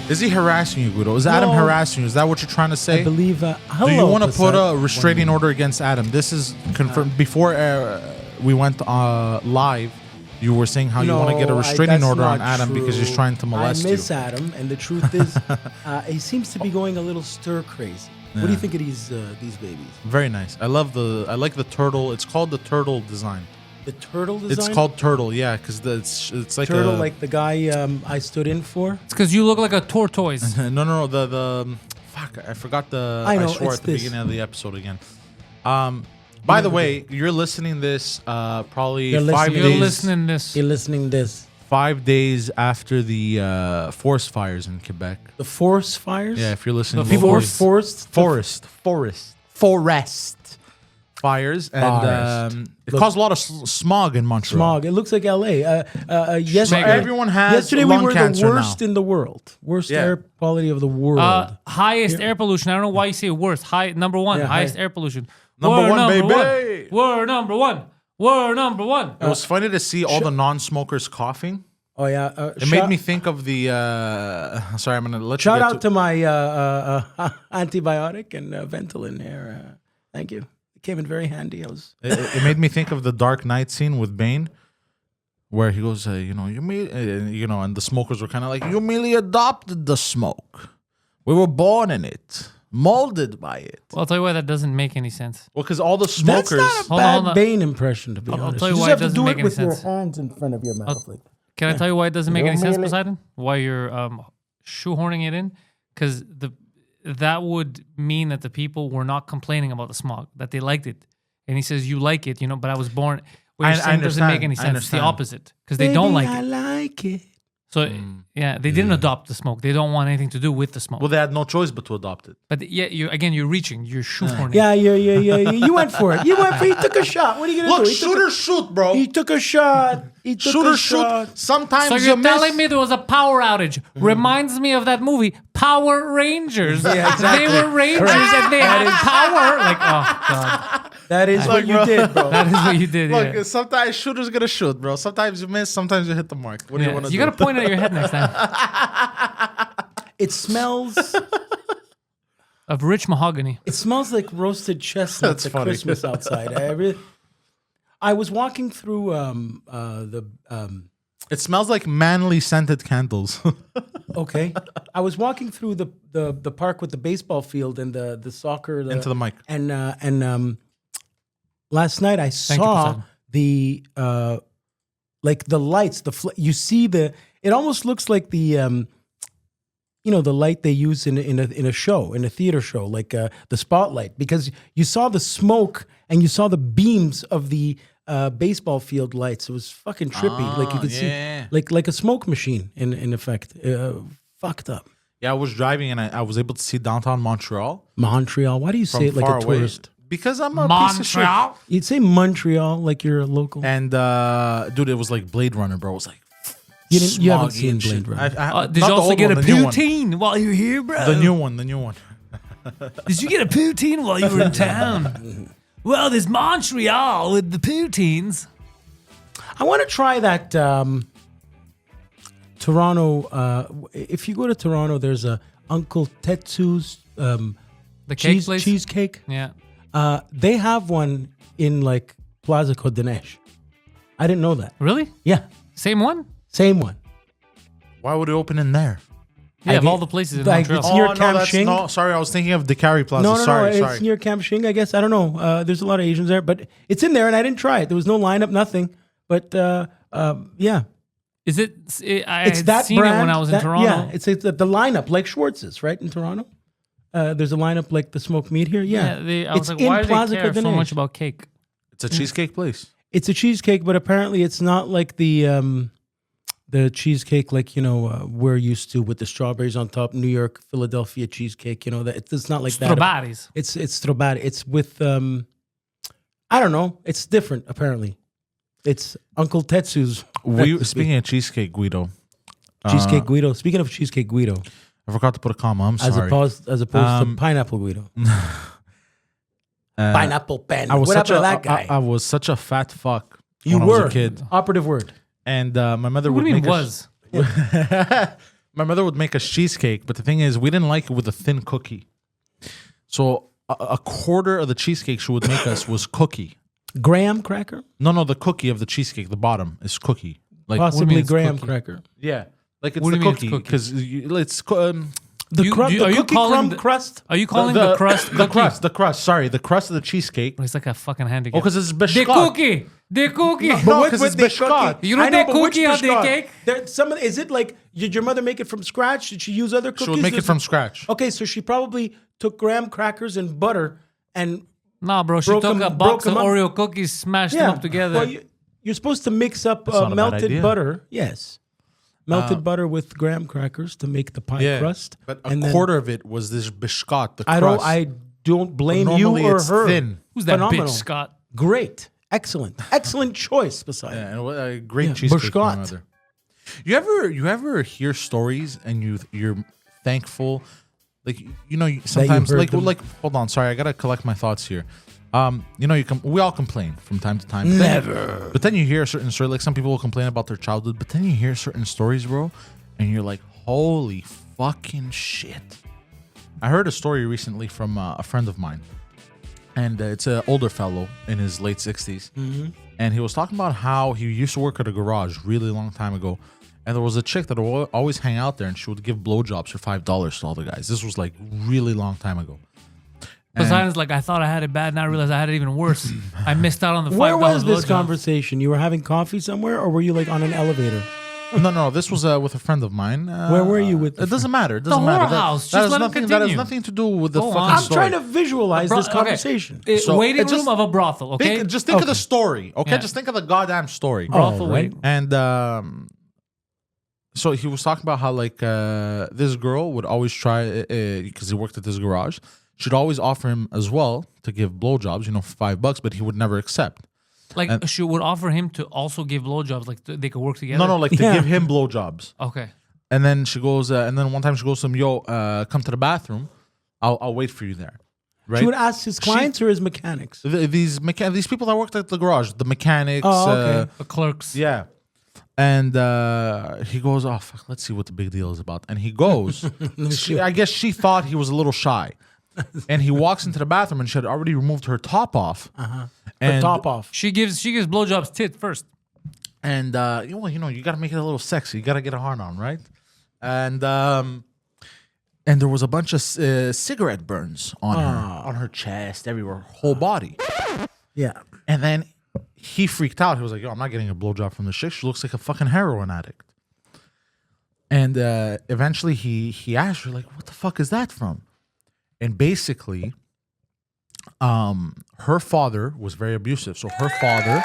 Is he harassing you, Guido? Is Adam harassing you? Is that what you're trying to say? I believe. Do you want to put a restraining order against Adam? This is confirmed. Before we went live, you were saying how you want to get a restraining order on Adam because he's trying to molest you. I miss Adam, and the truth is, he seems to be going a little stir crazy. What do you think of these babies? Very nice. I like the turtle. It's called the turtle design. The turtle design? It's called turtle, yeah, because it's like turtle, like the guy I stood in for. It's because you look like a tortoise. no. The fuck, I forgot the. I swore at the beginning of the episode again. By the way, you're listening this probably 5 days. You're listening this. 5 days after the forest fires in Quebec. The forest fires? Yeah, if you're listening. The people were forest fires, and it caused a lot of smog in Montreal. Smog. It looks like LA. Everyone has yesterday lung we were cancer the worst in the world. Worst air quality of the world. Highest air pollution. I don't know why you say worst. Number one. Highest air pollution. Number one, baby. We're number one. We're number one. It was funny to see all the non-smokers coughing. Oh yeah, it made me think of the. Sorry, I'm gonna let shout out to my antibiotic and Ventolin here. Thank you. It came in very handy. It made me think of the Dark Knight scene with Bane, where he goes, and the smokers were kind of like, you merely adopted the smoke. We were born in it. Molded by it. Well, I'll tell you why that doesn't make any sense. Well, because all the smokers. That's not a bad Bane impression, to be honest. I'll tell you just why have it doesn't to do make it any with sense. your hands in front of your mouth. Can I tell you why it doesn't make any sense, Poseidon? Why you're shoehorning it in? Because that would mean that the people were not complaining about the smog, that they liked it. And he says, you like it, but I was born. What you're saying doesn't make any sense. It's the opposite. Because they don't like it. I like it. So, they didn't adopt the smoke. They don't want anything to do with the smoke. Well, they had no choice but to adopt it. But you're reaching. You're shoehorning. Yeah. You went for it. He took a shot. What are you going to do? Look, shoot or shoot, bro. He took a shot. Shoot. Sometimes so you're telling me there was a power outage. Reminds me of that movie, Power Rangers. Yeah, exactly. They were Rangers and they had power. Like, oh, God. That is what you did, bro. That is what you did. Look, sometimes shooter's gonna shoot, bro. Sometimes you miss, sometimes you hit the mark. What do you want to do? You gotta point at your head next time. It smells of rich mahogany. It smells like roasted chestnuts at Christmas outside. I was walking through It smells like manly scented candles. Okay. I was walking through the park with the baseball field and the soccer. Into the mic. And last night I saw the like the lights. You see it almost looks like the the light they use in a show, in a theater show, like the spotlight, because you saw the smoke and you saw the beams of the baseball field lights. It was fucking trippy. Like you could see like a smoke machine in effect. Fucked up. Yeah, I was driving and I was able to see downtown Montreal. Montreal. Why do you say it like a tourist? Because I'm a piece of shit. You'd say Montreal like you're a local. And dude, it was like Blade Runner, bro. It was like you haven't seen Blade Runner. Did you also get a poutine while you were here, bro? The new one. Did you get a poutine while you were in town? Well, there's Montreal with the poutines. I want to try that Toronto. If you go to Toronto, there's a Uncle Tetsu's the cake place? Cheesecake. Yeah. They have one in like Plaza Codenesh. I didn't know that. Really? Yeah. Same one? Same one. Why would it open in there? Yeah, of all the places in Montreal. It's near Camp Shing. No, sorry, I was thinking of Decari Plaza. No, sorry. It's near Camp Shing, I guess. I don't know. There's a lot of Asians there, but it's in there, and I didn't try it. There was no lineup, nothing. But yeah. Is it? I it's had that seen brand, it when I was in Toronto. Yeah, it's the lineup like Schwartz's, right, in Toronto. There's a lineup like the smoked meat here. Yeah, I was like, why do they care so much about cake? It's a cheesecake place. It's a cheesecake, but apparently it's not like the cheesecake like we're used to with the strawberries on top. New York, Philadelphia cheesecake. It's not like that. Strawberries. It's strawberry. It's with I don't know. It's different apparently. It's Uncle Tetsu's. Speaking of cheesecake, Guido. Cheesecake Guido. Speaking of cheesecake Guido. I forgot to put a comma. I'm sorry. As opposed to pineapple Guido. Pineapple pen. I was such a fat fuck when I was a kid. Operative word. And my mother What would do you make mean was? My mother would make us cheesecake, but the thing is, we didn't like it with a thin cookie. So a quarter of the cheesecake she would make us was cookie. Graham cracker? No, the cookie of the cheesecake, the bottom is cookie. Like Possibly it's graham cookie? cracker. yeah, like it's What do the you mean it's cookie cookie? because it's The, You- crumb, do you- the are you cookie calling crumb the- crust? Are you calling the crust the cookie? crust. Sorry, the crust of the cheesecake. It's like a fucking handicap. Oh, because it's the bishkot. cookie. The cookie. No, what 'cause with it's the bishkot. cookie? You know I know, the but which cookie or the bishkot? cake? Is it like, did your mother make it from scratch? Did she use other cookies? She would make it Or- from scratch. Okay, so she probably took graham crackers and butter and Nah, bro. She Broke took 'em- a broke box of 'em up. Oreo cookies, smashed them up together. Well, you're supposed to mix up not a bad melted idea. butter. Yes. Melted butter with graham crackers to make the pie crust. but and a then- quarter of it was this bishkot. The I crust. don't blame But you normally or it's her. thin. Who's that Phenomenal. bitch, Scott? Great. Excellent choice, Poseidon. Yeah, and a great Yeah, cheesecake from my bishkot. mother. You ever hear stories and you're thankful, like sometimes heard them. like hold on, sorry, I gotta collect my thoughts here. We all complain from time to time. Never. But then you hear a certain story, like some people will complain about their childhood, but then you hear certain stories, bro, and you're like, holy fucking shit. I heard a story recently from a friend of mine, and it's an older fellow in his late 60s. And he was talking about how he used to work at a garage really long time ago. And there was a chick that would always hang out there, and she would give blowjobs for $5 to all the guys. This was like really long time ago. Poseidon's like, I thought I had it bad, now I realize I had it even worse. I missed out on the $5 Where was this blowjob. conversation? You were having coffee somewhere, or were you like on an elevator? No, this was with a friend of mine. Where were you with the It doesn't matter. It doesn't matter. whorehouse. That Just has let him nothing. That has continue. nothing to do with the Go fucking on. I'm story. trying to visualize this Okay. conversation. So, Waiting it just- room of a brothel, okay? Just think of the story, okay? Yeah. Just think of the goddamn story. brothel right. waiting room. And so he was talking about how like this girl would always try because he worked at this garage. She'd always offer him as well to give blowjobs, for $5, but he would never accept. Like, she would offer him to also give blowjobs, like they could work together. No, like to Yeah. give him blowjobs. Okay. And then she goes, and then one time she goes to him, "Yo, come to the bathroom. I'll wait for you there." Right? He would ask his clients or his mechanics. These people that worked at the garage, the mechanics. Oh, okay. The clerks. Yeah. And he goes, "Oh, fuck, let's see what the big deal is about." And he goes. I guess she thought he was a little shy. And he walks into the bathroom, and she had already removed her top off. The top off. She gives blowjobs tit first. And you got to make it a little sexy. You got to get a hard on, right? And there was a bunch of cigarette burns on her chest, everywhere, whole body. Yeah. And then he freaked out. He was like, "Yo, I'm not getting a blowjob from this chick. She looks like a fucking heroin addict." And eventually he asked her, like, "What the fuck is that from?" And basically, her father was very abusive. So her father...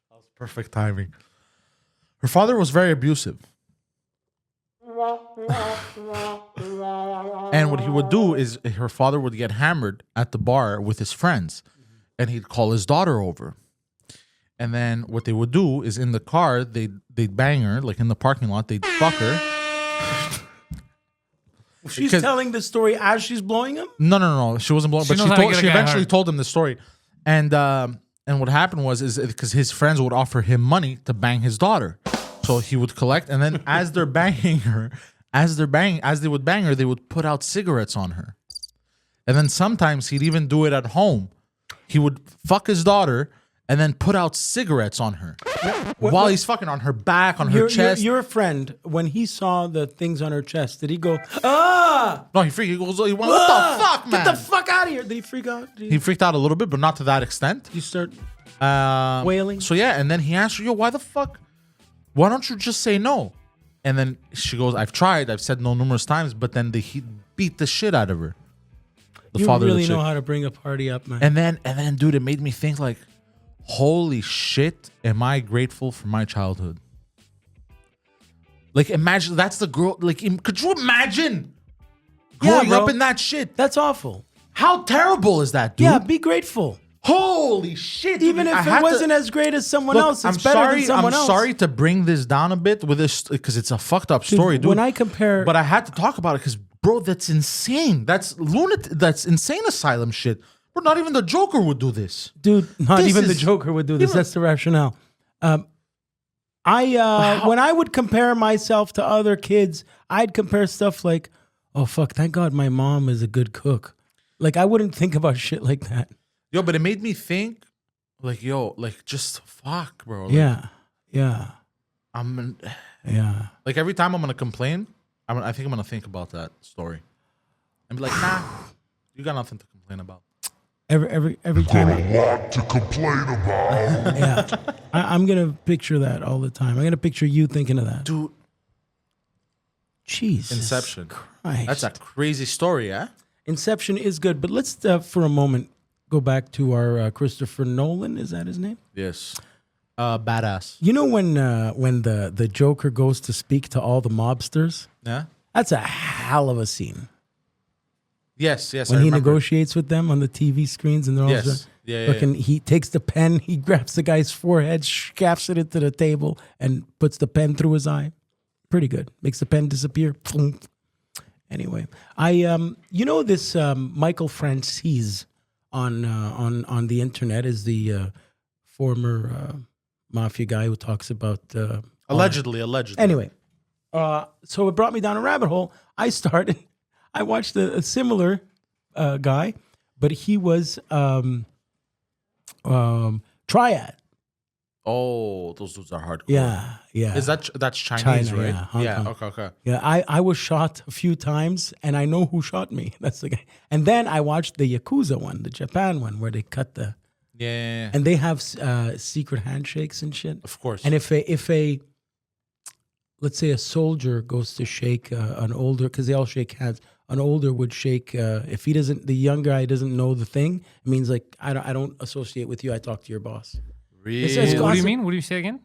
That was perfect timing. Her father was very abusive. And what he would do is her father would get hammered at the bar with his friends, and he'd call his daughter over. And then what they would do is in the car, they'd bang her, like in the parking lot, they'd fuck her. She's Because- telling the story as she's blowing him? No. She wasn't blowing, but knows how to get a she guy eventually hard. told him the story. And what happened was because his friends would offer him money to bang his daughter. So he would collect, and then as they're banging her, as they would bang her, they would put out cigarettes on her. And then sometimes he'd even do it at home. He would fuck his daughter and then put out cigarettes on her while he's fucking on her back, on her chest. Your friend, when he saw the things on her chest, did he go, ah? No, he freaked. He went, "What the fuck, man?" Get the fuck out of here. Did he freak out? Did He freaked out a little bit, but not to that extent. you start Wailing. So yeah, and then he asked her, "Yo, why the fuck? Why don't you just say no?" And then she goes, "I've tried. I've said no numerous times, but then he beat the shit out of her." The you father of the really chick. know how to bring a party up, man. And then, dude, it made me think like, holy shit, am I grateful for my childhood? Like, imagine that's the girl. Like, could you imagine growing bro. up in that shit? That's awful. How terrible is that, dude? Yeah, be grateful. Holy shit! Even dude. I if had it to- wasn't as great as someone Look, else, it's I'm better sorry. than someone I'm else. sorry to bring this down a bit with this because it's a fucked up story, dude. When I compare, but I had to talk about it because, bro, that's insane. That's lunatic. That's insane asylum shit. Bro, not even the Joker would do this. Dude, not This even the is- Joker would do this. That's the rationale. When I would compare myself to other kids, I'd compare stuff like, oh, fuck, thank God my mom is a good cook. Like, I wouldn't think about shit like that. Yo, but it made me think, like, yo, like, just fuck, bro. Like, Yeah. I'm Yeah. like, every time I'm gonna complain, I think I'm gonna think about that story and be like, nah, you got nothing to complain about. Every time. Got a lot to complain about. Yeah. I'm going to picture that all the time. I'm going to picture you thinking of that. Dude, Jesus Inception. Christ. That's a crazy story, yeah? Inception is good, but let's for a moment go back to our Christopher Nolan. Is that his name? Yes. Badass. You know when the Joker goes to speak to all the mobsters? Yeah? That's a hell of a scene. Yes, I When he remember. negotiates with them on the TV screens and they're all Yes. just- Yeah. fucking, he takes the pen, he grabs the guy's forehead, scaffs it into the table, and puts the pen through his eye. Pretty good. Makes the pen disappear. Anyway, you know this Michael Francis on the internet is the former mafia guy who talks about Allegedly. Anyway, so it brought me down a rabbit hole. I watched a similar guy, but he was Triad. Oh, those dudes are hardcore. Yeah. Is that's Chinese, China, right? yeah, Hong Kong. Okay. Yeah, I was shot a few times, and I know who shot me. That's the guy. And then I watched the Yakuza one, the Japan one, where they cut the... Yeah. And they have secret handshakes and shit. Of course. And if a let's say a soldier goes to shake an older, because they all shake hands, an older would shake, if he doesn't, the young guy doesn't know the thing, it means like, I don't associate with you, I talk to your boss. Really? It's What do you awesome. mean? What do you say again?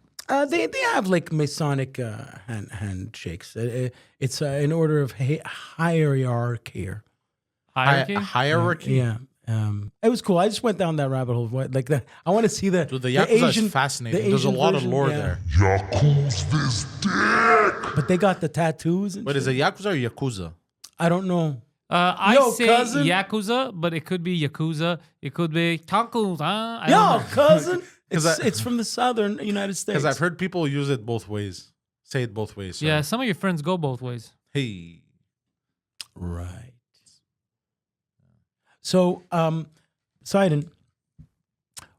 They have like Masonic handshakes. It's in order of hierarchy. Hierarchy? Yeah. It was cool. I just went down that rabbit hole. Like that. I want to see the Dude, the Yakuza is fascinating. There's a Asian lot version, of lore yeah. there. Yakuza this dick. But they got the tattoos. And But is it Yakuza or Yakuza? I don't know. I Yo, say cousin. Yakuza, but it could be Yakuza. It could be Takuza. I don't Yo, know. cousin. 'Cause It's from the southern United States. Because I've heard people use it both ways. Say it both ways. So. Yeah, some of your friends go both ways. Hey. Right. So, Poseidon,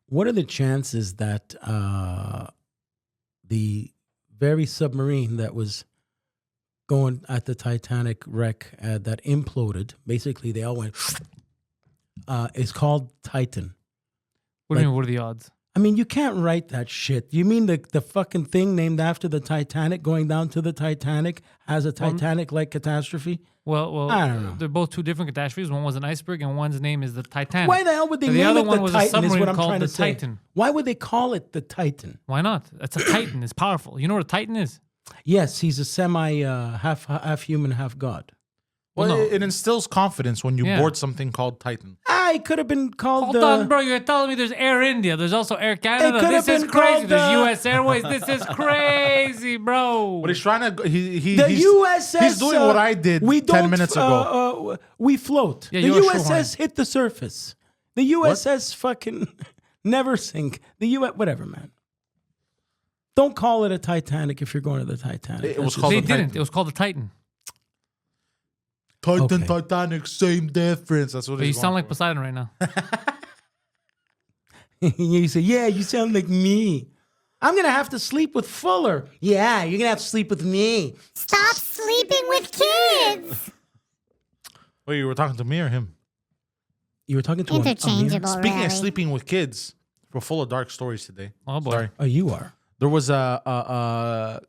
what are the chances that the very submarine that was going at the Titanic wreck that imploded, basically they all went, is called Titan? What do you mean? What are the odds? I mean, you can't write that shit. You mean the fucking thing named after the Titanic going down to the Titanic has a Titanic-like catastrophe? Well, I don't know. They're both two different catastrophes. One was an iceberg, and one's name is the Titanic. Why the hell would they The name other it one the was a Titan? Is submarine what I'm called trying the to say. Titan. Why would they call it the Titan? Why not? That's a Titan. It's powerful. You know what a Titan is? Yes, he's a semi half human, half god. Well, no. it instills confidence when you Yeah. board something called Titan. He could have been called. Hold on, bro. You're telling me there's Air India. There's also Air Canada. could This have is been crazy. called, There's U.S. Airways. This is crazy, bro. But he's trying to. the he's, USS. He's doing what I did 10 minutes ago. We float. Yeah, the you were USS hit the surface. The USS fucking never sink. The US, whatever, man. Don't call it a Titanic if you're going to the Titanic. It was That's called They the didn't. Titan. It was called the Titan. Titan, Okay. Titanic, same difference. That's what But you he's sound going like for. Poseidon right now. you say, yeah, you sound like me. I'm gonna have to sleep with Fuller. Yeah, you're gonna have to sleep with me. Stop sleeping with kids. Wait, you were talking to me or him? You were talking to Interchangeable, Speaking really. of sleeping with kids, we're full of dark stories today. Oh, boy. Sorry. Oh, you are. There was a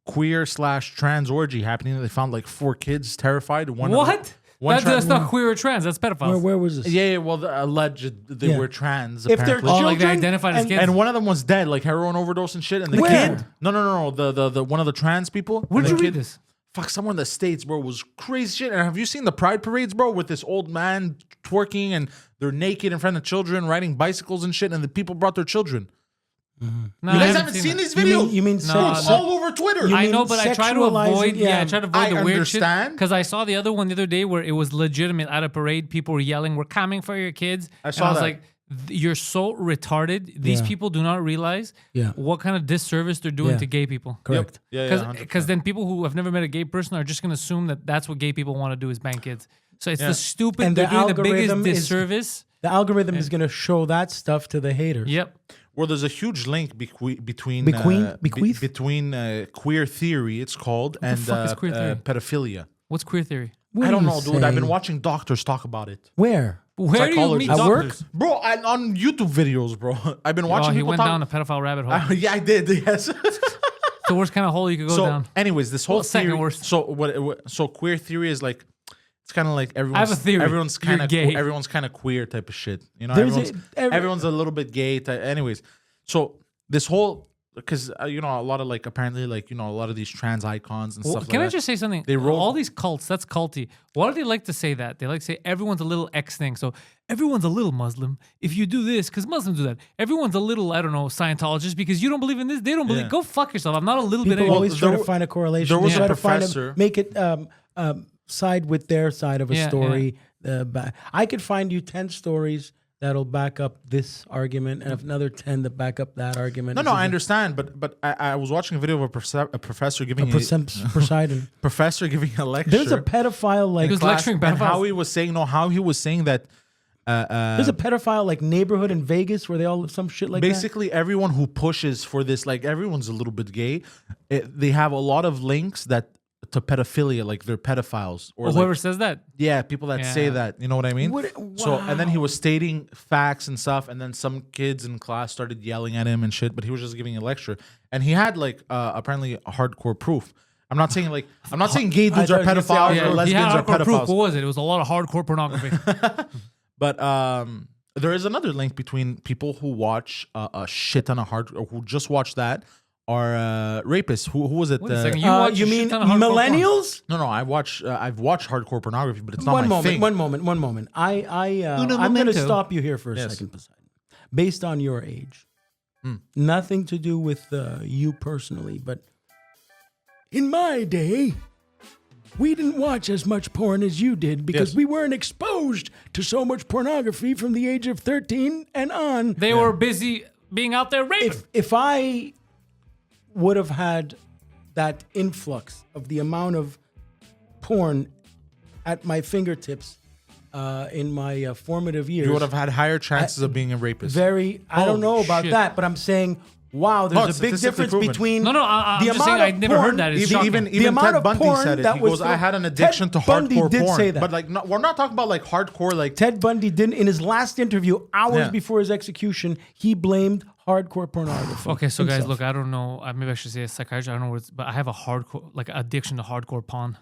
queer/trans orgy happening. They found like 4 kids terrified. What? That's not queer or trans. That's pedophiles. Where was this? Yeah, well, the alleged they Yeah. were trans. If they're Apparently. Oh, like they children identified as and- kids. And one of them was dead, like heroin overdose and shit. And the Where? kid, no, the one of the trans people. Where'd And you the read kid- this? Fuck, somewhere in the States, bro, was crazy shit. And have you seen the pride parades, bro, with this old man twerking and they're naked in front of children, riding bicycles and shit, and the people brought their children. No, You I guys haven't seen that. these videos? You mean No, sex- no. all over Twitter. You I mean know, but I try to avoid. sexualizing- Yeah, I yeah. try to avoid I the weird shit. understand. Because I saw the other one the other day where it was legitimate at a parade. People were yelling, "We're coming for your kids!" I And saw I was that. like, "You're so retarded. These Yeah. people do not realize Yeah. what kind of disservice they're doing Yeah. to gay people." Correct. Yeah, Because then people who have never met a gay person are just going to assume that that's what gay people want to do is bang kids. So it's the stupid. And they're the doing the biggest algorithm is- disservice. The algorithm is going to show that stuff to the haters. Yep. Well, there's a huge link between Bequeath? between queer theory, it's called, and fuck is queer theory? pedophilia. What's queer theory? What I do don't you know, dude. I've been say? watching doctors talk about it. Where? Where do you meet Psychologists. At work? doctors? Bro, on YouTube videos, bro. I've been watching Oh, he people went talk. down a pedophile rabbit hole. Yeah, I did. Yes. It's the worst kind of hole you could go so, down. anyways, this whole Well, second theory. worst. So So queer theory is like, it's kind of like everyone's. have a theory. Everyone's You're kind of gay. Everyone's kind of queer type of shit. You know, There's everyone's a little bit gay. Anyways, so this whole because you know a lot of like apparently like you know a lot of these trans icons and Well, stuff. can like I that. just say something? They roll- all these cults. That's culty. Why do they like to say that? They like to say everyone's a little X thing. So everyone's a little Muslim if you do this because Muslims do that. Everyone's a little I don't know Scientologist because you don't believe in this. They don't believe. Yeah. Go fuck yourself. I'm not a little People bit. always try there to wa- find a correlation. there was They a try to find professor- make it side with their side of a Yeah, story. I could find you 10 stories that'll back up this argument, and another 10 that back up that argument. No, I understand, but I was watching a video of a professor giving Poseidon. professor giving a lecture. There's a pedophile like He was class, lecturing and pedophiles. how he was saying that there's a pedophile like neighborhood in Vegas where they all some shit like basically everyone who pushes for this, like everyone's a little bit gay, they have a lot of links that to pedophilia, like they're pedophiles or Whoever like, says that. yeah, people that say Yeah. that, you know what I mean? What- So and then he was stating facts and stuff, and then some kids in class started yelling at him and shit, but he was just giving a lecture, and he had like apparently hardcore proof. I'm not saying gay dudes are thought you were pedophiles saying- or he lesbians had are hardcore proof. pedophiles. What was it? It was a lot of hardcore pornography. But there is another link between people who watch a shit ton of or who just watch that are rapists. Who was it? Wait a second, that. watch a You shit mean ton of hardcore porn. millennials? No, I've watched hardcore pornography, but it's not One my moment, thing. one moment. I'm going to momento. stop you here for a Yes. second, Poseidon. Based on your age, nothing to do with you personally, but in my day, we didn't watch as much porn as you did because Yes. we weren't exposed to so much pornography from the age of 13 and on. They were busy being out there raping. If I would have had that influx of the amount of porn at my fingertips in my formative years, You would have had higher chances of being a rapist. I don't know about shit. that, but I'm saying, wow, there's it's a big statistically difference proven. between No, I'm just saying I never heard that. It's shocking. even amount Ted of Bundy porn said it. that He was goes, from- "I had an addiction Ted to Bundy hardcore did porn." say that. But like, no, we're not talking about like hardcore. Like Ted Bundy didn't in his last interview, hours Yeah. before his execution, he blamed hardcore pornography. Okay, so guys, himself. look, I don't know. Maybe I should say a psychiatrist. I don't know what it's, but I have a hardcore, like addiction to hardcore porn.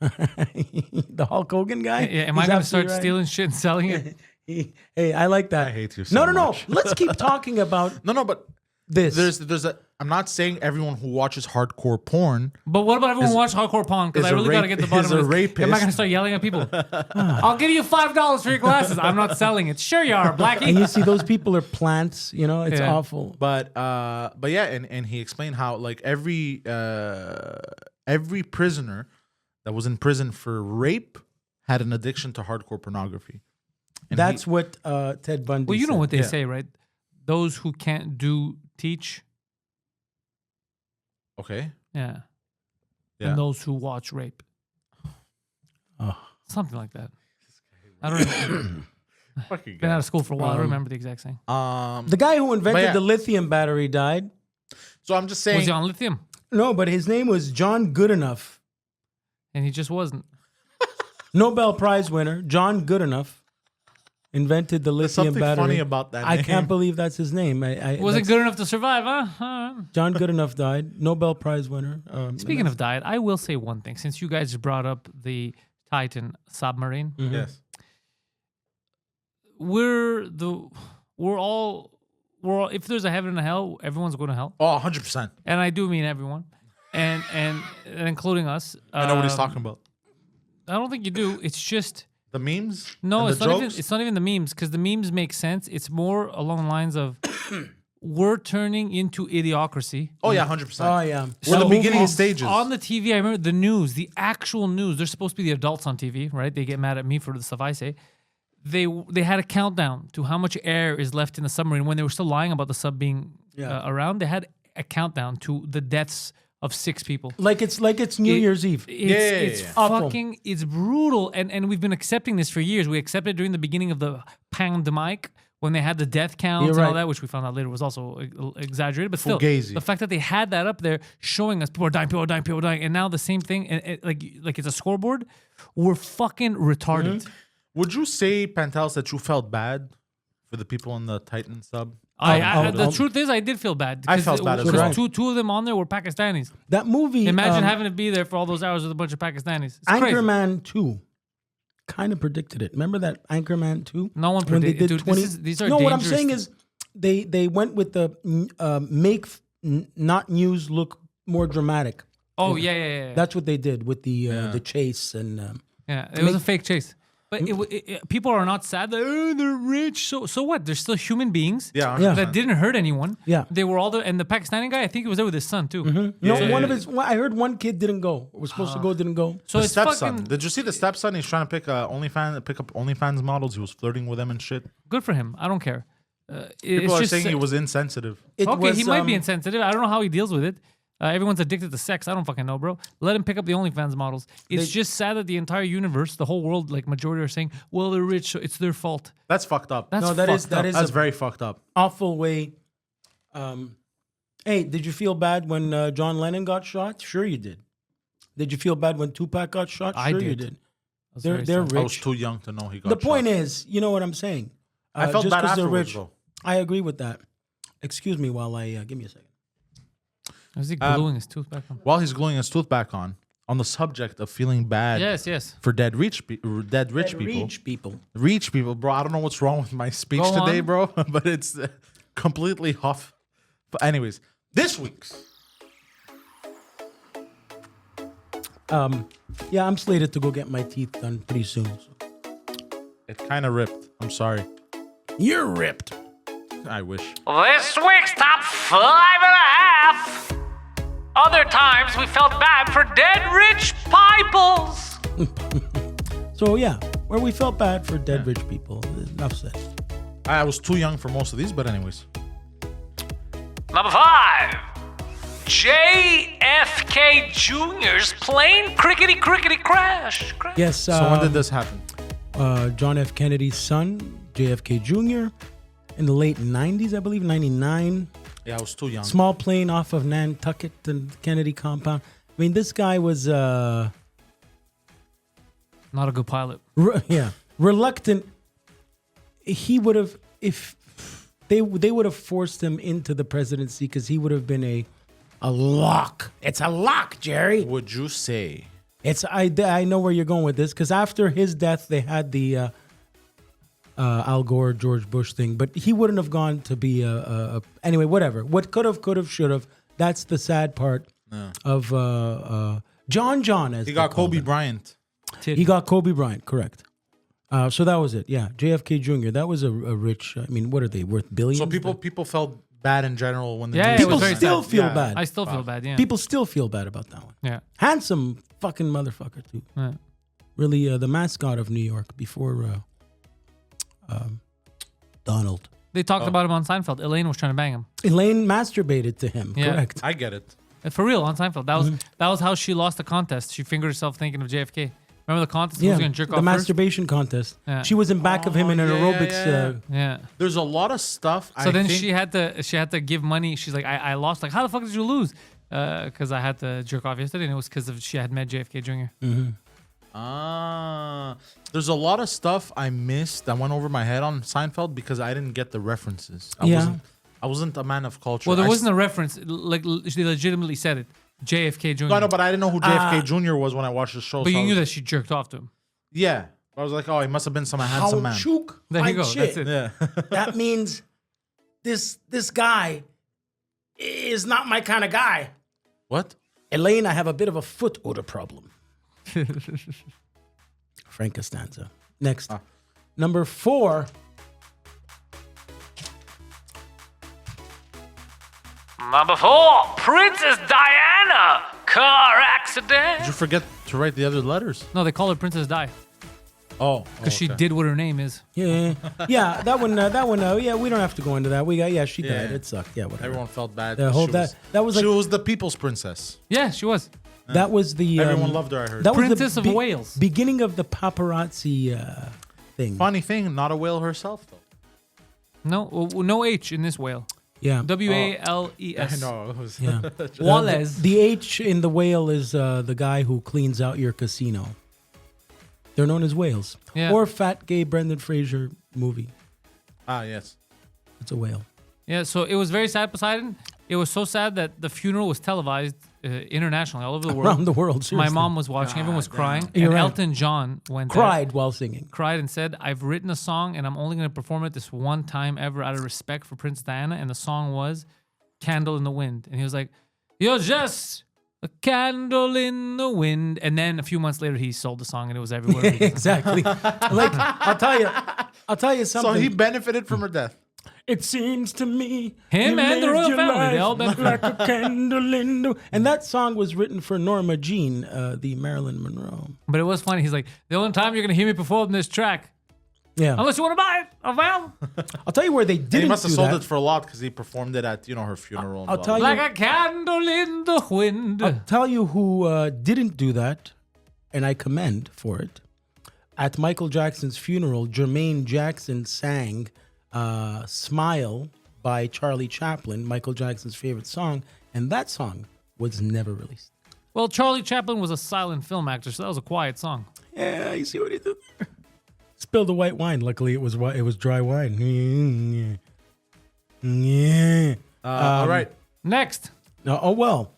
The Hulk Hogan guy. Yeah, am I He's going to start absolutely right. stealing shit and selling it? Hey, I like that. I hate you so No. much. Let's keep talking about no, but this. there's a. I'm not saying everyone who watches hardcore porn. But what about everyone who watch hardcore porn? Because is I a really got to rape- get the bottom is of a this. Am I rapist. going to start yelling at people? I'll give you $5 for your glasses. I'm not selling it. Sure you are, and Blackie. you see, those people are plants. You know, it's Yeah. awful. But yeah, and he explained how like every prisoner that was in prison for rape had an addiction to hardcore pornography. And That's what Ted Bundy Well, you know said. what they Yeah. say, right? Those who can't do, teach. okay. Yeah. Yeah. And those who watch rape. Oh. Something like that. I don't know. Fucking Been out of school for a while. I don't remember the exact thing. The guy who invented yeah. the lithium battery died. So I'm just saying. Was he on lithium? No, but his name was John Goodenough. And he just wasn't. Nobel Prize winner, John Goodenough, invented the There's lithium something battery. funny about that I name. can't believe that's his name. Wasn't that's- good enough to survive, huh? John Goodenough died. Nobel Prize winner. Speaking of diet, I will say one thing. Since you guys brought up the Titan submarine, Yes. we're all if there's a heaven and a hell, everyone's going to hell. Oh, 100%. And I do mean everyone. And including us. I know what he's talking about. I don't think you do. It's just The memes? no, and it's the not even jokes? it's not even the memes because the memes make sense. It's more along the lines of we're turning into idiocracy. Oh yeah, 100%. Oh yeah. We're the So beginning movies stages. On the TV, I remember the news, the actual news. They're supposed to be the adults on TV, right? They get mad at me for the stuff I say. They had a countdown to how much air is left in the submarine when they were still lying about the sub being around. They had a countdown to the deaths of 6 people. Like it's New Year's Eve. It's Awful. fucking, it's brutal. And we've been accepting this for years. We accepted during the beginning of the pandemic when they had the death counts You're and all right. that, which we found out later was also exaggerated. But still, Fugazi. the fact that they had that up there showing us people are dying, people are dying, people are dying. And now the same thing, and like it's a scoreboard, we're fucking retarded. Would you say, Pantelis, that you felt bad for the people in the Titan sub? The truth is, I did feel bad. I felt bad as well. Because two of them on there were Pakistanis. That movie. Imagine having to be there for all those hours with a bunch of Pakistanis. It's crazy. Anchorman 2 kind of predicted it. Remember that Anchorman 2? No one When they predicted. did Dude, 20. these are no, what I'm dangerous saying is they went with the not news look more dramatic. Oh yeah. That's what they did with the chase and Yeah, it was a fake chase. But people are not sad that they're rich. So what? They're still human beings. Yeah, Yeah. That didn't hurt anyone. Yeah. They were all there. And the Pakistani guy, I think he was there with his son too. one of his. I heard one kid didn't go. Was supposed to go, didn't go. So The it's stepson. fucking Did you see the stepson? He's trying to pick up OnlyFans models. He was flirting with them and shit. good for him. I don't care. People are saying he was insensitive. It okay, was, he might be insensitive. I don't know how he deals with it. Everyone's addicted to sex. I don't fucking know, bro. Let him pick up the OnlyFans models. It's just sad that the entire universe, the whole world, like majority are saying, well, they're rich, so it's their fault. That's fucked up. That's No, that is fucked up. That's a very fucked up. awful way. Hey, did you feel bad when John Lennon got shot? Sure, you did. Did you feel bad when Tupac got shot? I Sure, you did. did. That's They're very sad. I was rich. too young to know he got The point shot. is, you know what I'm saying. I felt just bad 'cause they're afterwards, rich. though. I agree with that. Excuse me while I give me a second. Is he gluing his tooth back on? While he's gluing his tooth back on the subject of feeling bad Yes. for dead rich people. Rich people. Rich people, bro. I don't know what's wrong with my speech Go today, on. bro, but it's completely off. But anyways, this week's. Yeah, I'm slated to go get my teeth done pretty soon. So. It kind of ripped. I'm sorry. You're ripped. I wish. This week's top 5.5. Other times we felt bad for dead rich peoples. So yeah, where we felt bad for dead rich people. Enough said. I was too young for most of these, but anyways. Number 5. JFK Jr.'s plane crickety crash. Yes. So when did this happen? John F. Kennedy's son, JFK Jr., in the late 90s, I believe, 99. Yeah, I was too young. Small plane off of Nantucket, the Kennedy compound. I mean, this guy was, Not a good pilot. reluctant. He would have, if they would have forced him into the presidency, because he would have been a lock. It's a lock, Jerry. Would you say? I know where you're going with this, because after his death, they had the Al Gore, George Bush thing, but he wouldn't have gone to be anyway, whatever. What could have, should have. That's the sad part of John, as He they got called Kobe him. Bryant. He got Kobe Bryant, correct. So that was it. Yeah, JFK Jr. That was a rich. I mean, what are they worth? Billions. So people felt bad in general when the Yeah, news it was people very still sad. feel Yeah. bad. I still feel bad, yeah. People still feel bad about that one. Yeah. Handsome fucking motherfucker too. Yeah. Really, the mascot of New York before Donald. They talked about him on Seinfeld. Elaine was trying to bang him. Elaine masturbated to him. Yeah. Correct. I get it. For real, on Seinfeld. That was how she lost the contest. She fingered herself thinking of JFK. Remember the contest? Who was going to jerk the off masturbation contest. Yeah. She was in back of him in an yeah, aerobics. yeah. first? Yeah. There's a lot of stuff. So then she had to give money. She's like, I lost. Like, how the fuck did you lose? Because I had to jerk off yesterday, and it was because she had met JFK Jr. There's a lot of stuff I missed that went over my head on Seinfeld because I didn't get the references. I wasn't a man of culture. Well, there wasn't a reference. Like, she legitimately said it. JFK Jr. No, I know, but I didn't know who JFK Jr. was when I watched the show. But so you I knew was- that she jerked off to him. Yeah. I was like, oh, he must have been some handsome man. Chook. There you Fine go. shit. That's it. Yeah. That means this guy is not my kind of guy. What? Elaine, I have a bit of a foot odor problem. Frank Costanza. Next. Number 4. Number 4, Princess Diana, car Did accident. you forget to write the other letters? No, they call her Princess Di Oh, because she did what her name is. Yeah, that one. Yeah, we don't have to go into that. She died. Yeah. It sucked. Yeah, whatever. Everyone felt bad. The whole She that was she like was the people's princess. Yeah, she was. that was the Everyone loved her. I heard. that was Princess the of Wales. beginning of the paparazzi thing. Funny thing, not a whale herself though. No H in this whale. Yeah, Wales. know. It was yeah. Wallace. The H in the whale is the guy who cleans out your casino. They're known as whales. Yeah. Or fat gay Brendan Fraser movie. yes. It's a whale. Yeah, so it was very sad, Poseidon. It was so sad that the funeral was televised internationally, all over the world. Around the world. My Seriously. mom was watching. Everyone was crying. You're And right. Elton John went there, Cried while singing. cried and said, "I've written a song and I'm only going to perform it this one time ever out of respect for Princess Diana." And the song was "Candle in the Wind." And he was like, "You're just a candle in the wind." And then a few months later, he sold the song and it was everywhere. Exactly. Like I'll tell you something. So he benefited from her death. It seems to me Him you and the lived royal your family, they life all benefited. like a candle in the. And that song was written for Norma Jean, the Marilyn Monroe. But it was funny. He's like, "The only time you're going to hear me perform this track, Yeah, unless you want to buy it, oh, well, I'll tell you where they And didn't he must have do sold that. it for a lot because he performed it at her funeral. and I'll blah, tell blah. you. like a candle in the wind." I'll tell you who didn't do that, and I commend for it. At Michael Jackson's funeral, Jermaine Jackson sang "Smile" by Charlie Chaplin, Michael Jackson's favorite song, and that song was never released. Well, Charlie Chaplin was a silent film actor, so that was a quiet song. Yeah, you see what he did there? Spilled the white wine. Luckily, it was dry wine. Yeah. All right. Next. No, oh well.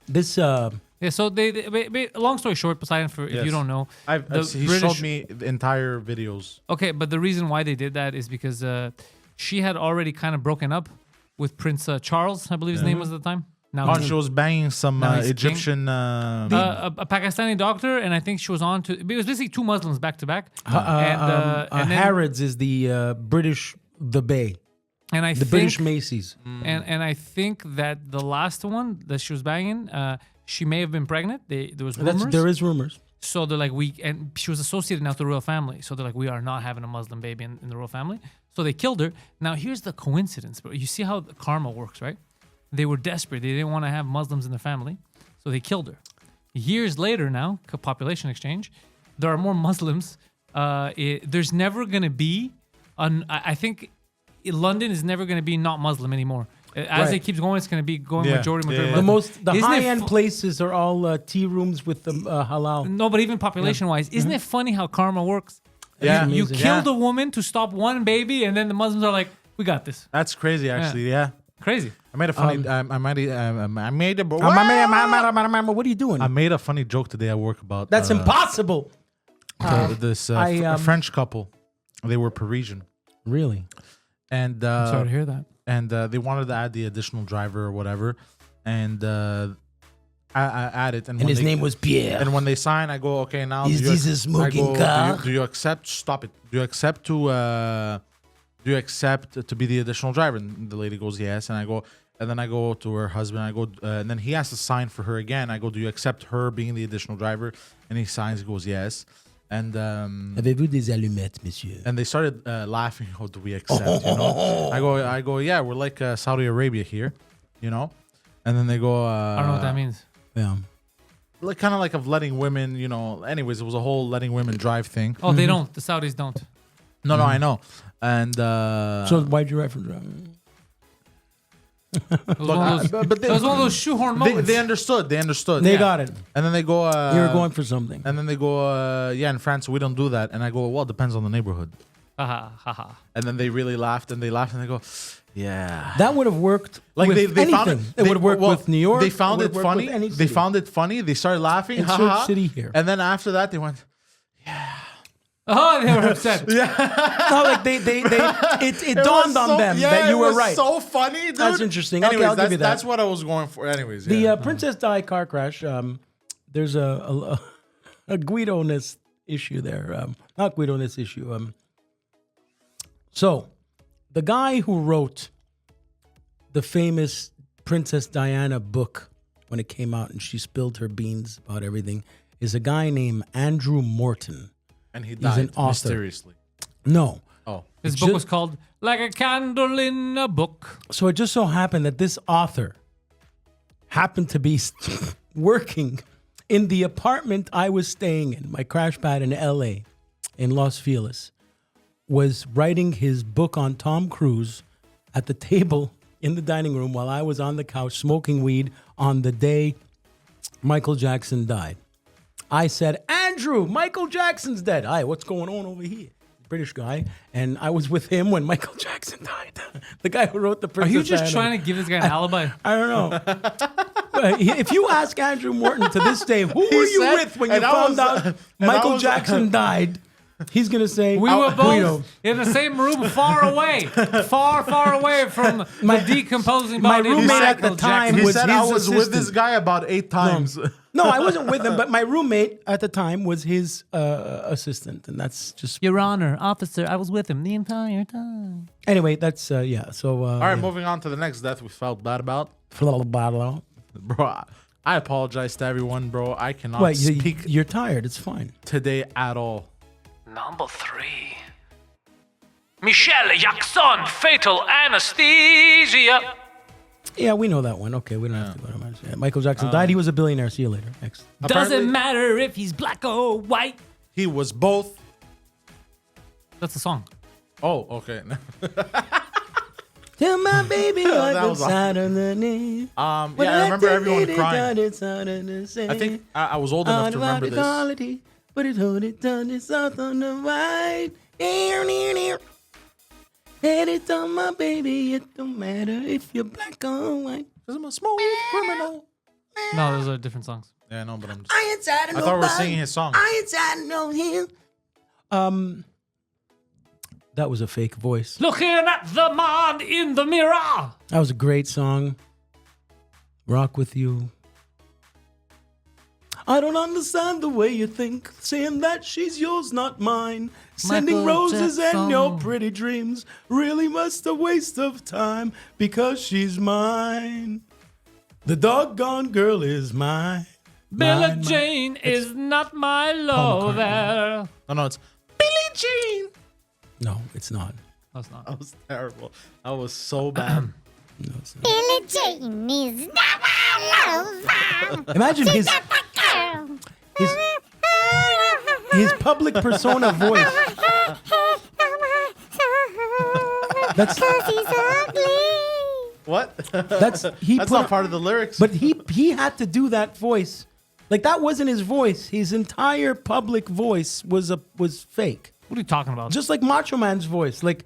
This Yeah, so long story short, Poseidon, if Yes. you don't know, He showed me the entire videos. Okay, but the reason why they did that is because she had already kind of broken up with Prince Charles, I believe his name was at the time. Now Oh, she was banging some Now he's Egyptian. a Pakistani doctor, and I think she was on to. It was basically two Muslims back to back, and then, Harrods is the British the Bay, and I the think, British Macy's. and I think that the last one that she was banging, she may have been pregnant. There was rumors. There is rumors. So they're like, and she was associated now with the royal family. So they're like, we are not having a Muslim baby in the royal family. So they killed her. Now here's the coincidence, bro. You see how the karma works, right? They were desperate. They didn't want to have Muslims in their family. So they killed her. Years later now, population exchange, there are more Muslims. There's never going to be, I think London is never going to be not Muslim anymore. As it keeps going, it's going to be going majority. The Isn't high-end places are all tea rooms with the halal. No, but even population-wise, isn't it funny how karma works? Yeah. You Amazing. killed a woman to stop one baby, and then the Muslims are like, "We got this." That's crazy, actually. Yeah. Crazy. I made a funny. I made a. What are you doing? I made a funny joke today at work about. That's impossible. This French couple. They were Parisian, Really? and Sorry to hear that. and they wanted to add the additional driver or whatever, and I added, and And when his they, name was Pierre. And when they sign, I go, okay, now Is do you this a smoking car? Do you accept? Stop it. Do you accept to? Do you accept to be the additional driver? And the lady goes, yes. And I go, and then I go to her husband. I go, and then he has to sign for her again. I go, do you accept her being the additional driver? And he signs. He goes, yes. And Avez-vous des allumettes, monsieur? and they started laughing. Oh, do we accept? You know? I go, yeah, we're like Saudi Arabia here, you know. And then they go, I don't know what that means. Yeah. like kind of like of letting women, you know. Anyways, it was a whole letting women drive thing. Oh, they don't. The Saudis don't. No, I know. And So why'd you write for driving? It was one of those shoehorn moments. they understood. They understood. They Yeah. got it. And then they go. You were going for something. And then they go, yeah, in France we don't do that. And I go, well, it depends on the neighborhood. Ha ha ha. And then they really laughed and they laughed and they go, yeah. That would have worked Like with they anything. found it. It would have worked with New York. They found it would have worked funny. with any They city. found it funny. They started laughing. Insert Ha ha. city here. And then after that they went, Oh, they were upset. No, like it dawned on them that you were right. So funny, dude. That's interesting. Okay, Anyways, I'll give you that. That's what I was going for. Anyways, The yeah. Princess Di car crash. There's a Guido-ness issue there. Not Guido-ness issue. So, the guy who wrote the famous Princess Diana book when it came out and she spilled her beans about everything is a guy named Andrew Morton. And he He's died an author. mysteriously. No. Oh. His book was called Like a Candle in a Book. So it just so happened that this author happened to be working in the apartment I was staying in, my crash pad in LA, in Los Feliz, was writing his book on Tom Cruise at the table in the dining room while I was on the couch smoking weed on the day Michael Jackson died. I said, Andrew, Michael Jackson's dead. Hi, what's going on over here? British guy. And I was with him when Michael Jackson died. The guy who wrote the Princess Are you just Diana. trying to give this guy an alibi? I don't know. If you ask Andrew Morton to this day, who were you said- with when you and I found was- out and Michael I was- Jackson died? He's going to say, We were Guido. both in the same room, far away, far away from the decomposing my body of roommate at Michael the time Jackson. He was said his I was with this assistant. guy about 8 times. No, I wasn't with him, but my roommate at the time was his assistant, and that's just Your Honor, officer, I was with him the entire time. anyway. That's yeah. So All right, moving on to the next death we felt bad about. bottle. Bro, I apologize to everyone, bro. I cannot What? speak You're tired. It's fine. today at all. Number 3. Michelle Jackson, Fatal Anesthesia. Yeah, we know that one. Okay, we don't have to go to much. Yeah, Michael Jackson died. He was a billionaire. See you later. Next. Apparently- Doesn't matter if he's black or white. He was both. That's the song. Oh, okay. Tell my baby on That the was side of the knee. Yeah, I remember everyone crying. I think I was old enough to remember this. But it hold it done it's out on the right. And it's on my baby. It don't matter if you're black or white. 'Cause I'm a smooth criminal. No, those are different songs. Yeah, no, but I'm just. I ain't sad I thought we were singing his song. I ain't sad no him. That was a fake voice. Looking at the man in the mirror. That was a great song. Rock with you. I don't understand the way you think, saying that she's yours, not mine. Sending Michael roses Jackson. and your pretty dreams really must a waste of time because she's mine. The doggone girl is mine. Billie Mine, Jane is not my Paul lover. No, it's Billie Jean. No, it's not. That's not. That was terrible. That was so bad. No, it's not. Billie Jean is not my lover. Imagine his Girl. his public persona voice. That's She's ugly. What? that's he That's put not part of the lyrics. But he had to do that voice. Like that wasn't his voice. His entire public voice was fake. What are you talking about? Just like Macho Man's voice. Like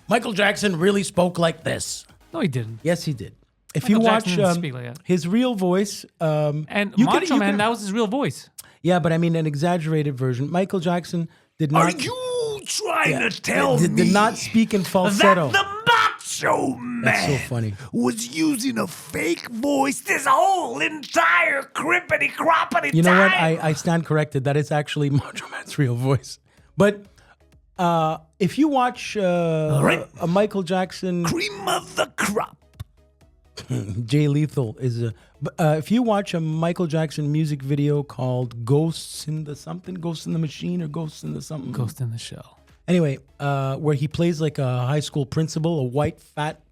Michael Jackson really spoke like this. No, he didn't. Yes, he did. If Michael you Jackson watch didn't speak like that. his real voice, And you Macho could- Man, that was his real voice. yeah, but I mean an exaggerated version. Michael Jackson did not. trying to tell did not speak in falsetto? the Macho Man That's so funny. was using a fake voice this whole entire crippity croppity You know what? time? I stand corrected. That is actually Macho Man's real voice. But if you watch right. a Michael Jackson, Cream of the crop. Jay Lethal is a. If you watch a Michael Jackson music video called "Ghosts in the Something," "Ghosts in the Machine," or "Ghosts in the Something," Ghost in the Shell. Anyway, where he plays like a high school principal, a white fat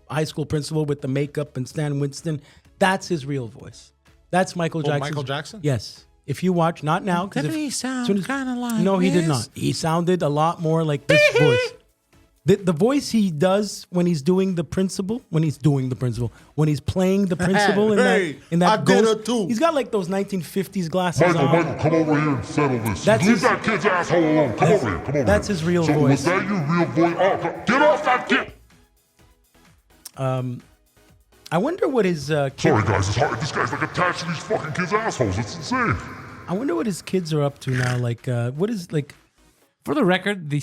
high school principal with the makeup and Stan Winston. That's his real voice. That's Michael Jackson. Michael Jackson? Yes. If you watch, not now, because Didn't he sound kinda like No, he did this? not. He sounded a lot more like this voice. The voice he does when he's doing the principal, when he's playing the principal Hey, in I that did ghost, it too. he's got like those 1950s glasses Michael, on. Michael, come over here and settle this. That's Leave his- that kid's asshole alone. Come over here. Come over that's here. his real so voice. Was that your real voice? Oh, get off that kid! I wonder what his kids, Sorry, guys. It's hard. This guy's like attached to these fucking kids' assholes. It's insane. I wonder what his kids are up to now. Like, what is like? For the record, the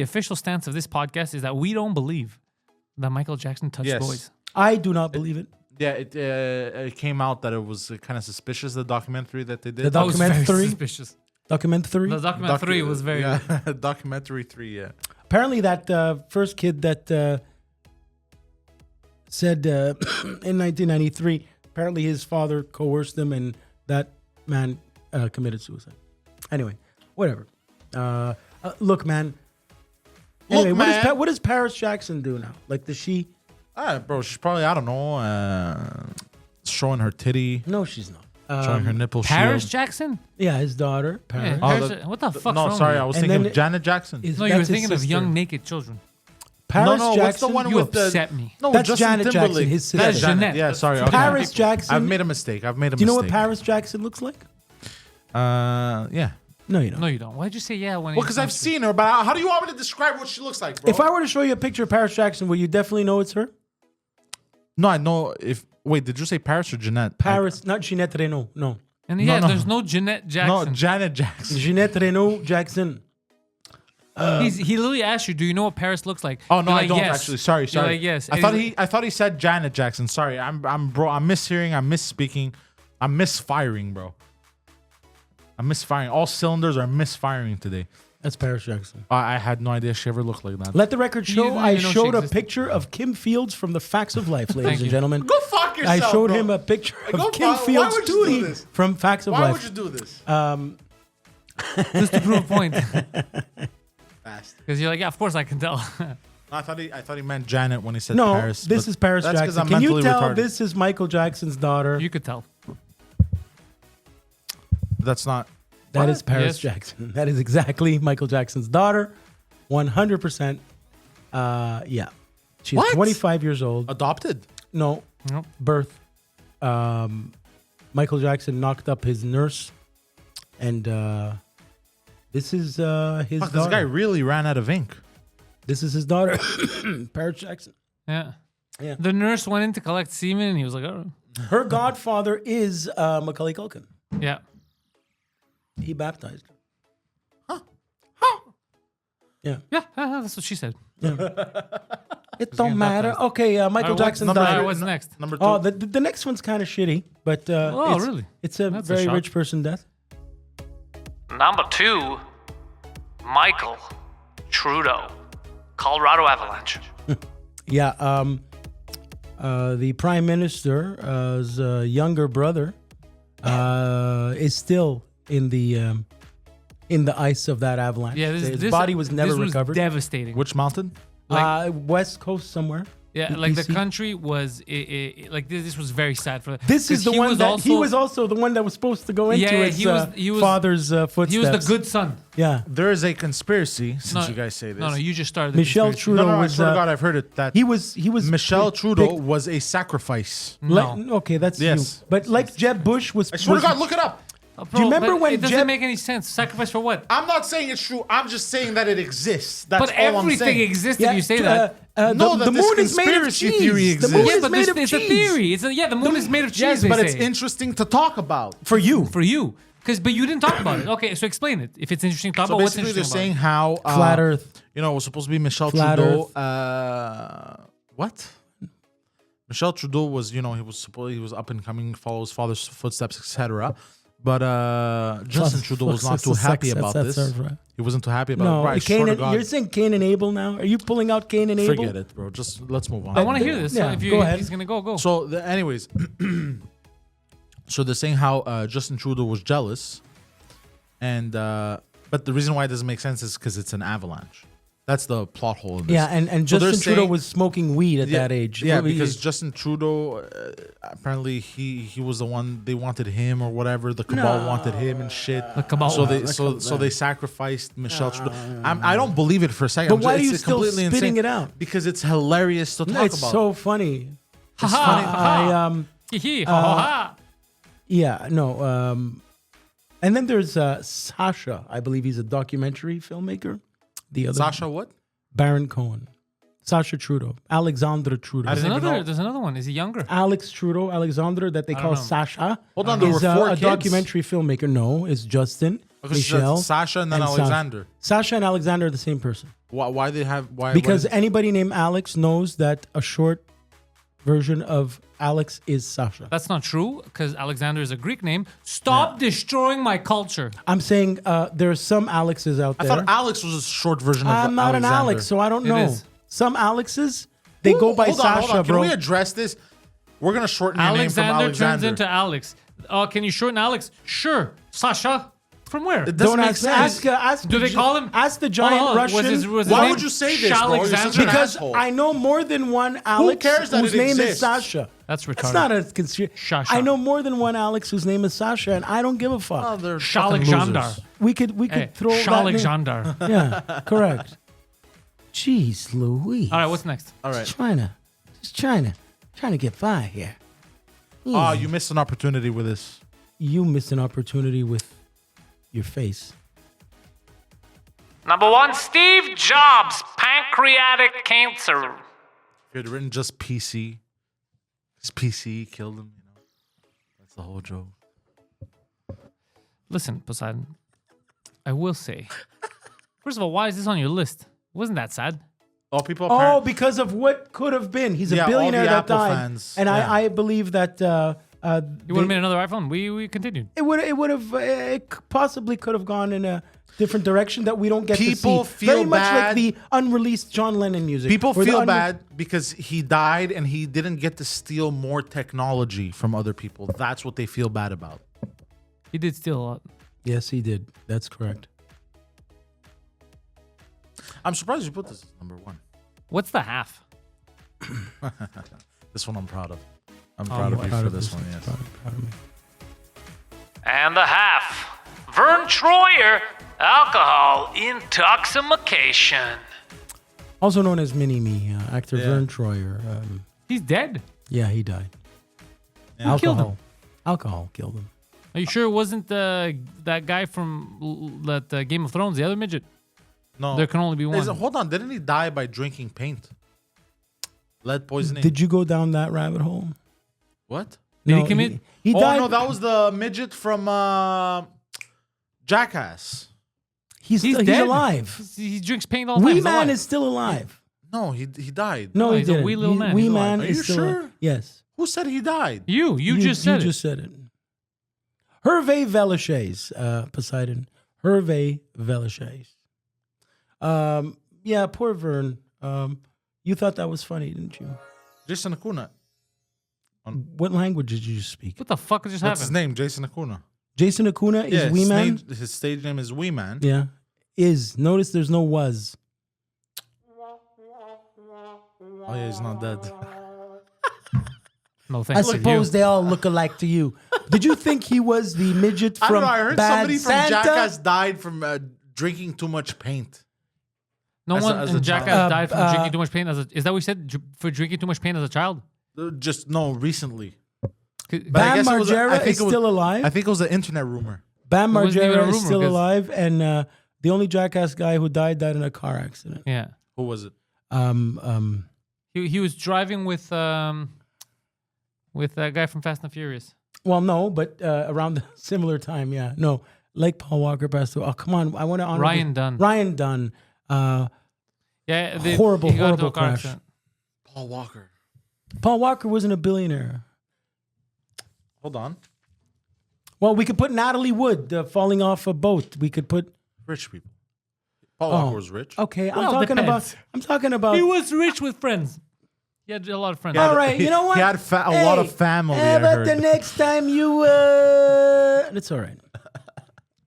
official stance of this podcast is that we don't believe that Michael Jackson touched Yes. boys. I do not believe it. Yeah, it came out that it was kind of suspicious, the documentary that they did. The That was very Documentary? suspicious. Documentary. The documentary was very. Yeah, documentary 3, yeah. Apparently, that first kid that said in 1993, apparently his father coerced him and that man committed suicide. Anyway, whatever. Look, man. Anyway, what does Paris Jackson do now? Like, does she... Bro, she's probably, I don't know, showing her titty, No, she's not. showing her nipple Paris shield. Jackson? Yeah, his daughter, Paris. Yeah, Oh, Paris- what the fuck? No, sorry, I was thinking then of Janet Jackson. Is- No, you were that's his thinking of sister. young naked children. Paris no, Jackson. what's the one You with the... upset me. No, That's Justin Janet Jackson, Timberlake. his sister. That's Jeanette. Yeah, sorry. That's Okay. Paris Jackson. I've made a mistake. Do you know what Paris Jackson looks like? Yeah. No, you don't. No, you don't. Why'd you say yeah when? Well, because I've seen her, but how do you want me to describe what she looks like, bro? If I were to show you a picture of Paris Jackson, will you definitely know it's her? No, I know if... Wait, did you say Paris or Jeanette? Paris, not Jeanette Reno. No. And yeah, no. there's no Jeanette No, Jackson. Janet Jackson. Jeanette Reno Jackson. He literally asked you, "Do you know what Paris looks like?" Oh no, You're I like, don't yes. actually. Sorry. You're like, yes. I thought he said Janet Jackson. Sorry, I'm mishearing. I'm misspeaking. I'm misfiring, bro. I'm misfiring. All cylinders are misfiring today. That's Paris Jackson. I had no idea she ever looked like that. Let the record show didn't I even know she showed a existed. picture of Kim Fields from The Facts of Life, ladies Thank and you. gentlemen. Go fuck yourself. I showed bro. him a picture Go of Kim fuck- why Fields would you do Tootie this? from Facts of Why Life. would you do this? Just to prove a point. Fast. Because you're like, yeah, of course I can tell. I thought he meant Janet when he said No, Paris. this but is Paris that's 'cause Jackson. I'm Can you mentally tell retarded. this is Michael Jackson's daughter? You could tell. That's not. That What? is Paris Yes. Jackson. That is exactly Michael Jackson's daughter. 100%. Yeah. She's What? 25 years old. Adopted. No, Nope. birth. Michael Jackson knocked up his nurse. And this is his Fuck, daughter. this guy really ran out of ink. This is his daughter, Paris Jackson. Yeah. Yeah. The nurse went in to collect semen, and he was like, "Oh, Her godfather is Macaulay Culkin. yeah." He baptized her. Yeah, that's what she said. It don't matter. baptized. Okay, Michael Alright, Jackson's Alright, daughter. what's next? Number 2. Oh, the next one's kind of shitty, but it's, really? It's a That's a very shock. rich person death. Number 2, Michael Trudeau, Colorado Avalanche. Yeah, the prime minister's younger brother is still in the ice of that avalanche. Yeah, His body was never recovered. Devastating. Which mountain? West Coast somewhere. Yeah, like the BC. country was like this was very sad for. This is 'cause the one that he was also the one that was supposed to go into Yeah, his he was- father's footsteps. He was the good son. Yeah, There is a conspiracy, since No, you guys say this. No, you just started. The Michel conspiracy. Trudeau No, I was. swear to God, I've heard it. That he was Michel picked- Trudeau was a sacrifice. No. Okay, that's Yes. you. But like Jeb Bush was. I swear was- to God, look it up. Bro, remember but when it doesn't Jeb- make any sense? Sacrifice for what? I'm not saying it's true. I'm just saying that it exists. That's But all I'm everything saying. exists Yeah, if you say that. No, the that this moon is made of conspiracy cheese. theory The moon exists. Yeah, is but made of it's a cheese. theory. The moon is made of cheese. Yes, they but it's say. interesting to talk about. For you. for you. But you didn't talk about it. Okay, so explain it. If it's interesting to talk So about, what's basically, they're interesting saying about how Flat Earth. You know, it was supposed to be Michel Flat Trudeau. What? Michel Trudeau was, you know, he was up and coming, follow his father's footsteps, etc. But Justin Trudeau was not too happy about this. He wasn't too happy about it. No, Right, Cain swear to and, God. you're saying Cain and Abel now? Are you pulling out Cain and Abel? Forget it, bro. Just let's move on. it. I want to hear this. Yeah, So if go ahead. he's gonna go. So, anyways, so they're saying how Justin Trudeau was jealous, and but the reason why it doesn't make sense is because it's an avalanche. That's the plot hole in this. Yeah, and So they're Justin Trudeau saying- was smoking weed at that age. Yeah, What were you- because Justin Trudeau, apparently he was the one they wanted him or whatever. The cabal wanted him and shit. The cabal. So they sacrificed Michel Trudeau. I don't believe it for a second. But why are you It's still completely spitting insane it out? Because it's hilarious to talk it's about. so funny. It's funny. Hee ha ha. Yeah, no. And then there's Sasha. I believe he's a documentary filmmaker. The other Sasha, what? Baron Cohen. Sasha Trudeau. Alexandra Trudeau. There's didn't even know. another. There's another one. Is he younger? Alex Trudeau, Alexandra, that they call know. Sasha. Hold on, there He's were 4 a kids? documentary filmmaker. No, it's Justin, Because Michelle, Sasha and then Sasha. Alexander. Sasha and Alexander are the same person. Why they have why? Because why- anybody named Alex knows that a short version of Alex is Sasha. That's not true because Alexander is a Greek name. Stop destroying my culture. I'm saying there are some Alexes out I there. thought Alex was a short version of I'm not an Alexander. Alex, so I don't It know. is. Some Alexes They go by Hold on. Sasha, Can bro. we address this? We're gonna shorten your name from Alexander Alexander. turns into Alex. Can you shorten Alex? Sure. Sasha. From where? It doesn't Don't make ask. sense. Ask. Do they call him? Ask the giant Hold on. Russian. Was his Why name would you say this, bro? You're such Alexander? an Because asshole. I know more than one Alex cares that whose it name is exists? Sasha. That's retarded. That's not a conspiracy. Sasha. I know more than one Alex whose name is Sasha, and I don't give a fuck. Oh, they're fucking Alexander. losers. we could Hey, throw that name. Alexander. Yeah, correct. Jeez Louise. All right, what's next? All right. Just trying to get by here. Oh, you missed an opportunity with this. You missed an opportunity with your face. Number 1, Steve Jobs, pancreatic cancer. If you had written just PC, his PC killed him. You know, that's the whole joke. Listen, Poseidon. I will say. First of all, why is this on your list? Wasn't that sad? Oh, people. Oh, because of what could have been. He's Yeah, a all billionaire the that Apple died, fans, and yeah. I believe that You would have made another iPhone. We continued. it would have possibly could have gone in a different direction that we don't get People to see. feel Very much like bad. the unreleased John Lennon music. People Or the feel bad because he died and he didn't get to steal more technology from other people. That's what they feel bad about. He did steal a lot. Yes, he did. That's correct. I'm surprised you put this as number 1. What's the half? This one I'm proud of. I'm proud of you for this one. Yes. Proud of me. And the half, Vern Troyer, alcohol intoxication. Also known as Mini Me, actor Yeah. Vern Troyer. He's dead. Yeah, he died. Who killed him? Alcohol killed him. Are you sure it wasn't that guy from that Game of Thrones, the other midget? No, There can only be one. Hold on, didn't he die by drinking paint? Lead poisoning. Did you go down that rabbit hole? What? Did he commit? He Oh died. no, that was the midget from Jackass. He's he's dead. alive. He drinks paint all the time. Wee He's Man alive. is still alive. No, he died. No, No, he he's a didn't. wee little man. Wee He's alive. Man Are is you still sure? alive. Yes. Who said he died? You just said You it. just said it. Hervé Villechaize, Poseidon. Hervé Villechaize. Yeah, poor Vern. You thought that was funny, didn't you? Jason Acuna. What language did you speak? What the fuck just What's his happened? name? Jason Acuna. Jason Acuna is Wee Man? His stage name is Wee Man. Yeah. Is. Notice there's no was. Oh yeah, he's not dead. No I thanks. to suppose you. they all look alike to you. Did you think he was the midget I from don't know. I heard Bad somebody from Santa? Jackass died from drinking too much paint. No as a- one as in a Jackass child. died from drinking too much pain. Is that what you said? For drinking too much pain as a child? Just no, recently. 'Cause- But I Bam guess it was Margera I think is it was- still alive. I think it was an internet rumor. Bam It wasn't even a Margera is rumor, still 'cause- alive, and the only Jackass guy who died in a car accident. Yeah. Who was it? He was driving with that guy from Fast and Furious. Well, no, but around the similar time, yeah. No, like Paul Walker passed away. Oh, come on. I want to honor Ryan Dunn. Ryan Dunn. Yeah. Horrible, he got into horrible a car crash. accident. Paul Walker. Paul Walker wasn't a billionaire. Hold on. Well, we could put Natalie Wood falling off a boat. We could put. Rich people. Paul Oh. Walker was rich. Okay, Well, I'm talking depends. about. He was rich with friends. He had a lot of friends. All right, you know what? He had a lot of family. How I about the heard. next time you? It's all right. I'm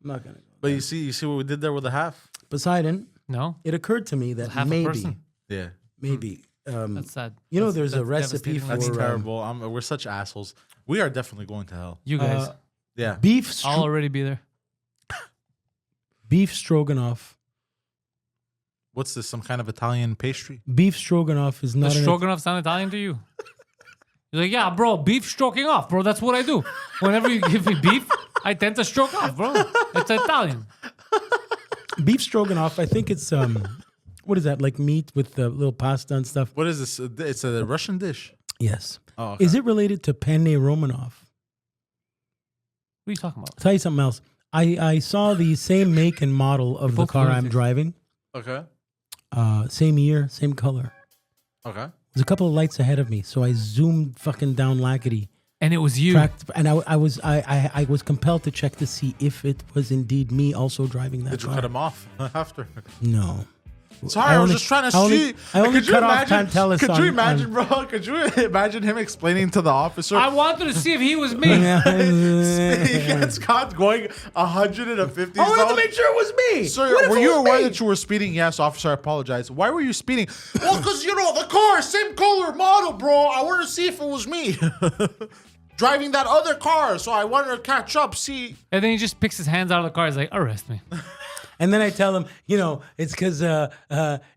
not gonna. But you see what we did there with the half? Poseidon. No, It occurred to me that half a person. Yeah. maybe. That's sad. You know, That's- there's a that's recipe devastating. for That's um, terrible. We're such assholes. We are definitely going to hell. You guys. Yeah. I'll already be there. beef stroganoff. What's this? Some kind of Italian pastry? Beef stroganoff is not Does an stroganoff sound Italian to you? You're like, yeah, bro, beef stroking off, bro. That's what I do. Whenever you give me beef, I tend to stroke off, bro. It's Italian. beef stroganoff. I think it's what is that, like meat with the little pasta and stuff? What is this? It's a Russian dish. Yes. Oh, okay. Is it related to Penne Romanoff? What are you talking about? I'll tell you something else. I saw the same make and model of the both car I'm lunatics. driving. Okay. Same year, same color. Okay. There's a couple of lights ahead of me, so I zoomed fucking down Lackady. And it was you. Tracked, and I was compelled to check to see if it was indeed me also driving that Did you car. cut him off after? No. Sorry, I was just trying to see. I only Could you cut off imagine- Pantelis Could you on- imagine, bro? Could you imagine him explaining to the officer? I wanted to see if he was me. Scott going 150. I wanted to make sure it was me. Sir, What if were it you was aware me? that you were speeding? Yes, officer, I apologize. Why were you speeding? Well, because, the car, same color, model, bro. I wanted to see if it was me. Driving that other car, so I wanted to catch up, see. And then he just picks his hands out of the car. He's like, arrest me. And then I tell him, it's because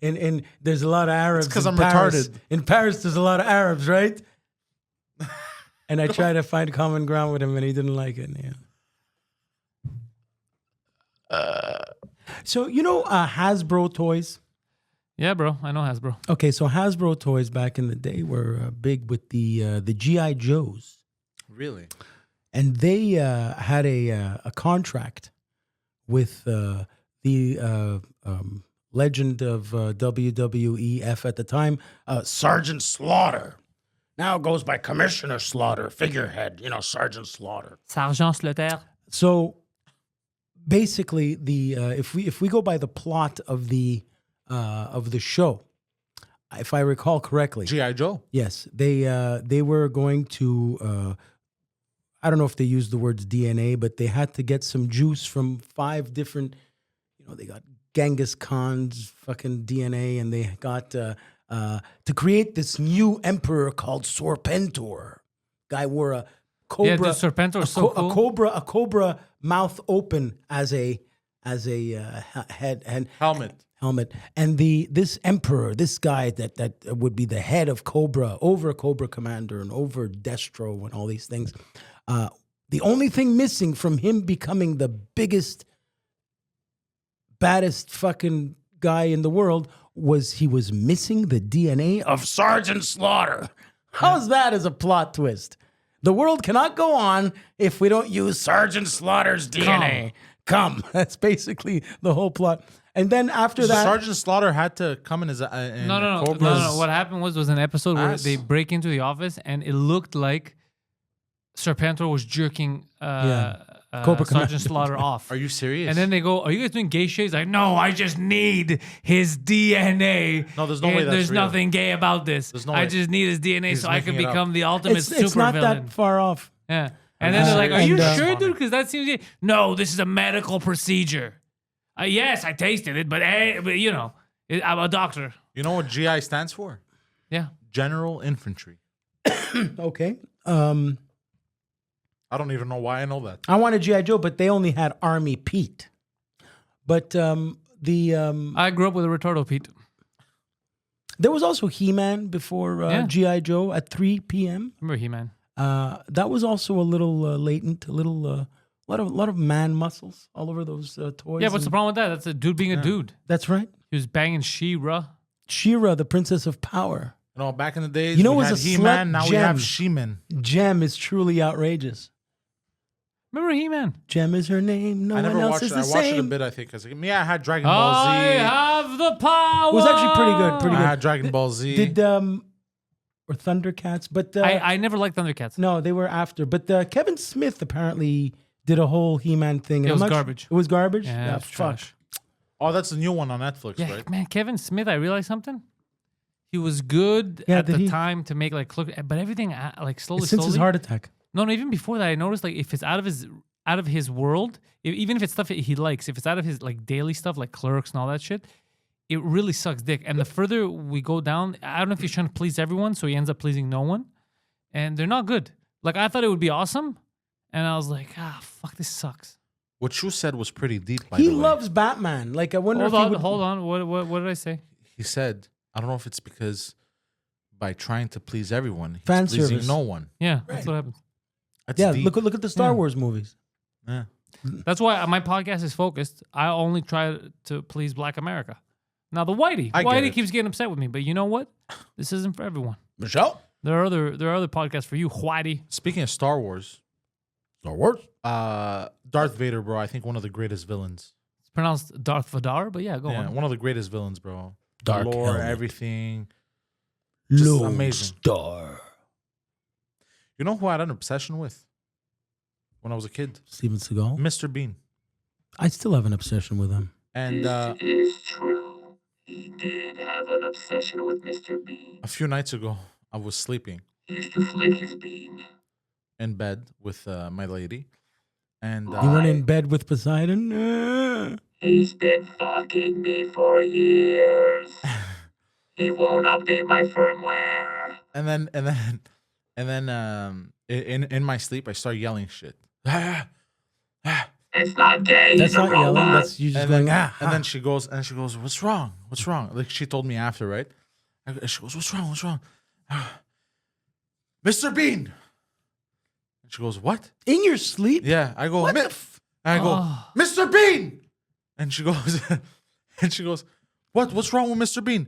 in there's a lot of Arabs. It's 'cause in I'm Paris. retarded. In Paris, there's a lot of Arabs, right? And I try to find common ground with him, and he didn't like it. Yeah. So Hasbro toys. Yeah, bro. I know Hasbro. Okay, so Hasbro toys back in the day were big with the GI Joes, Really? and they had a contract with the legend of WWEF at the time, Sergeant Slaughter. Now it goes by Commissioner Slaughter, figurehead, Sergeant Slaughter. Sergeant Slaughter. So basically, if we go by the plot of the show, if I recall correctly, G.I. Joe. yes, they were going to. I don't know if they used the words DNA, but they had to get some juice from 5 different. They got Genghis Khan's fucking DNA, and they got to create this new emperor called Serpentor. Guy wore a cobra. Yeah, the Serpentor is so cool. A cobra mouth open as a head and helmet. And this emperor, this guy that would be the head of Cobra, over Cobra Commander and over Destro and all these things. The only thing missing from him becoming the biggest, baddest fucking guy in the world was he was missing the DNA of Sergeant Slaughter. How's that as a plot twist? The world cannot go on if we don't use Sergeant Slaughter's DNA. Come. That's basically the whole plot. And then after that, Sergeant Slaughter had to come in as No. What happened was an episode where they break into the office and it looked like Serpentor was jerking Cobra Sergeant Commander. Slaughter off. Are you serious? And then they go, "Are you guys doing gay shit?" He's like, "No, I just need his DNA. No, there's no way that's There's real. nothing gay about this. There's no I way. just need his DNA He's so I can making it up. become the ultimate it's not supervillain." that far off. Yeah. And then they're like, "Are you and, sure, dude? Because that seems gay." No, this is a medical procedure. Yes, I tasted it, but I'm a doctor. You know what GI stands for? Yeah. General Infantry. Okay. I don't even know why I know that. I wanted G.I. Joe, but they only had Army Pete. But the I grew up with a retardo, Pete. there was also He-Man before Yeah. G.I. Joe at 3 p.m. Remember He-Man? That was also a little latent, a lot of man muscles all over those toys. Yeah, what's the and- problem with that? That's a dude being a dude. That's right. He was banging She-Ra. She-Ra, the Princess of Power. Back in the days, You know, we it was had a He-Man, slut now we have gem. She-Man. Gem is truly outrageous. Remember He-Man? Gem is her name. No I one never else watched is it. the I watched it a same. bit, I think. I had Dragon Ball Z. I have the power. It was actually pretty good. Pretty I good. had Dragon Ball Z. Did or Thundercats? But I never liked Thundercats. no, they were after. But Kevin Smith apparently did a whole He-Man thing. It and was I'm not garbage. It was garbage. Yeah, it's fuck. trash. Oh, that's the new one on Netflix, Yeah, right? man, Kevin Smith. I realized something. He was good Yeah, at did the he? time to make but everything slowly. Since his heart attack. No, even before that, I noticed if it's out of his world, even if it's stuff he likes, if it's out of his daily stuff like Clerks and all that shit, it really sucks dick. And the further we go down, I don't know if he's trying to please everyone, so he ends up pleasing no one, and they're not good. I thought it would be awesome, and I was like, fuck, this sucks. What you said was pretty deep, by He the way. loves Batman. I wonder Hold on. What did I say? He said, I don't know if it's because by trying to please everyone, he's Fan pleasing service. no one. Yeah, that's what happens. That's Yeah, deep. look at the Star Wars movies. Yeah. That's why my podcast is focused. I only try to please Black America. Now the Whitey I get it. keeps getting upset with me, but you know what? This isn't for everyone. Michelle? There are other podcasts for you, Whitey. Speaking of Star Wars, Darth Vader, bro, I think one of the greatest villains. It's pronounced Darth Vadar, but yeah, go Yeah, on. one of the greatest villains, bro. Dark Lore, helmet. everything. Just Lone amazing. Star. You know who I had an obsession with when I was a kid? Steven Seagal. Mr. Bean. I still have an obsession with him. And This is true. He did have an obsession with Mr. Bean. A few nights ago, I was sleeping He used to flick his bean. in bed with my lady, and You weren't in bed with Poseidon? He's been fucking me for years. He won't update my firmware. and then in my sleep I start yelling shit. It's not gay. That's he's a not yelling. robot. That's you just And going, then, and then she goes, what's wrong? What's wrong? Like she told me after, right? She goes, what's wrong? What's wrong? Mr. Bean. And she goes, what? in your sleep? Yeah. I go, What the and I go, Oh. Mr. Bean. And she goes, what's wrong with Mr. Bean?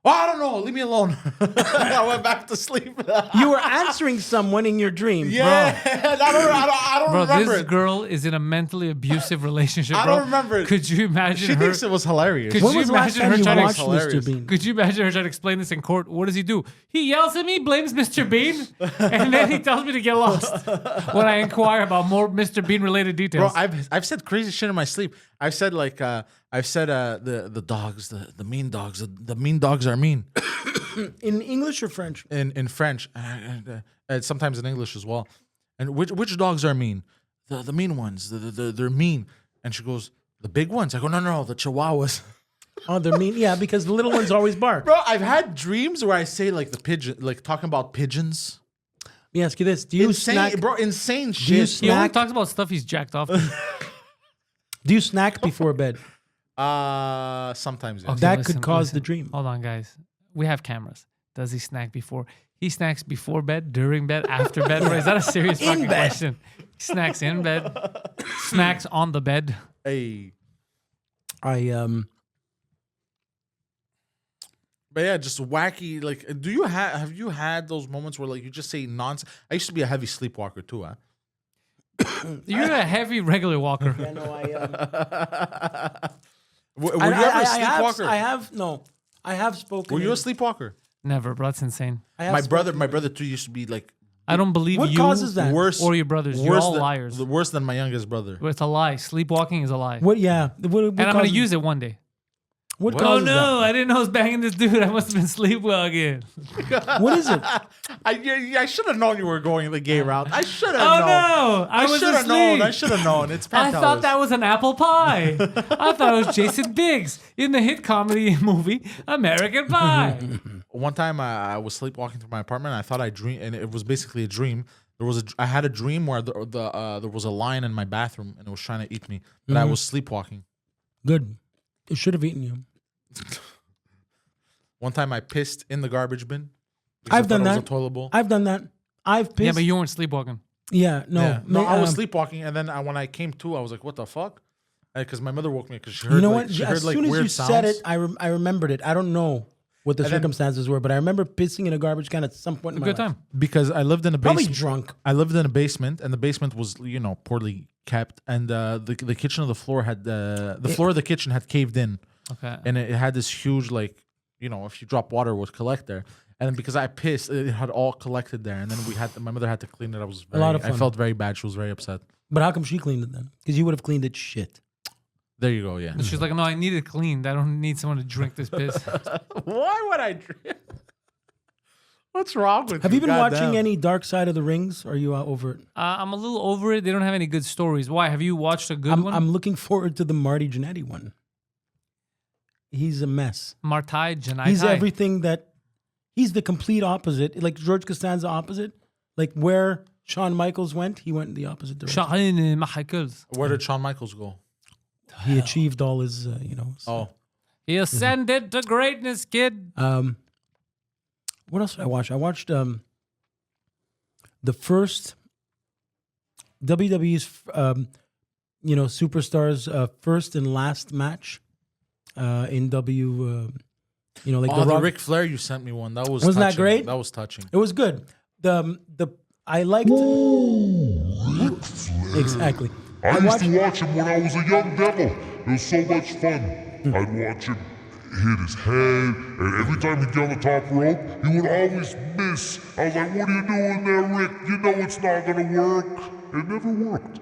Oh, I don't know. Leave me alone. I went back to sleep. You were answering someone in your dream. Yeah. I don't Bro, remember this it. girl is in a mentally abusive relationship, I bro. don't remember it. Could you imagine She her? thinks it was hilarious. Could When you was the last imagine time her you trying to watched hilarious. Mr. Bean? Could you imagine her trying to explain this in court? What does he do? He yells at me, blames Mr. Bean, and then he tells me to get lost when I inquire about more Mr. Bean related Bro, details. I've said crazy shit in my sleep. I've said like the dogs, the mean dogs, the mean dogs are mean In English or French? in French, and sometimes in English as well. And which dogs are mean? The mean ones. They're mean. And she goes, the big ones. I go, no, the Chihuahuas. Oh, they're mean. Yeah, because the little ones always bark. Bro, I've had dreams where I say like the pigeon, like talking about pigeons. Let me ask you this: Do you Insane, snack? bro, insane you shit. he only snack? talks about stuff he's jacked off. Do you snack before bed? Sometimes. Yes. Okay, That listen, could cause listen. the dream. Hold on, guys. We have cameras. Does he snack before? He snacks before bed, during bed, after bed. Bro, is that a serious fucking question? He snacks in bed, snacks on the bed. Hey. I But yeah, just wacky. Like, do you have you had those moments where like you just say nonsense? I used to be a heavy sleepwalker too, huh? You're a heavy regular walker. I know Were you ever a sleepwalker? I have spoken. Were you in- a sleepwalker? Never, bro. That's insane. I have My spoken- brother too used to be like I don't believe What you causes that? worse or your brothers. You're worse all than, liars. Worse than my youngest brother. It's a lie. Sleepwalking is a lie. What? Yeah. What And I'm going to use it one day. What What? Oh causes no, I didn't know I was banging this dude. I must have been sleepwalking. that? What is it? I should have known you were going the gay route. I should have Oh known. no, I was should have asleep. known. I should have known. It's I Pantelis. thought that was an apple pie. I thought it was Jason Biggs in the hit comedy movie American Pie. One time I was sleepwalking through my apartment. I thought I dreamed, and it was basically a dream. I had a dream where there was a lion in my bathroom and it was trying to eat me, but I was sleepwalking. Good. It should have eaten you. One time I pissed in the garbage bin. because I've I done thought it that. was a toilet bowl. I've done that. I've pissed. Yeah, but you weren't sleepwalking. Yeah, no. Yeah. No, I was um, sleepwalking, and then when I came to, I was like, "What the fuck?" Because my mother woke me because she heard. You know like, what? She As heard like soon as weird you sounds. said it, I remembered it. I don't know what the And then- circumstances were, but I remember pissing in a garbage can at some point in my Good life. time. Because I lived in a Probably basement. drunk. I lived in a basement, and the basement was poorly kept, and the kitchen of the floor had the floor of the kitchen had caved in, Okay. and it had this huge if you drop water, it would collect there. And then because I pissed, it had all collected there, and then my mother had to clean it. I felt very bad. She was very upset. But how come she cleaned it then? Because you would have cleaned it shit. There you go. Yeah. And she's like, no, I need it cleaned. I don't need someone to drink this piss. Why would I drink? What's wrong with Have you been Goddamn. watching any Dark Side of the Rings? Or are you over it? I'm a little over it. They don't have any good stories. Why? Have you watched a good one? I'm looking forward to the Marty Jannetty one. He's a mess. Martai Janaitai. He's everything that. He's the complete opposite. Like George Costanza opposite. Like where Shawn Michaels went, he went in the opposite direction. Shahin Michaels. Where did Shawn Michaels go? He achieved all his, Oh, He ascended to greatness, kid. What else did I watch? I watched the first WWE's superstars first and last match in the the Rock- Ric Flair, you sent me one. That was Wasn't that touching. great? That was touching. It was good. I liked exactly. I used to watch him when I was a young devil. It was so much fun. I'd watch him hit his head, and every time he'd get on the top rope, he would always miss. I was like, what are you doing there, Rick? You know it's not gonna work. It never worked.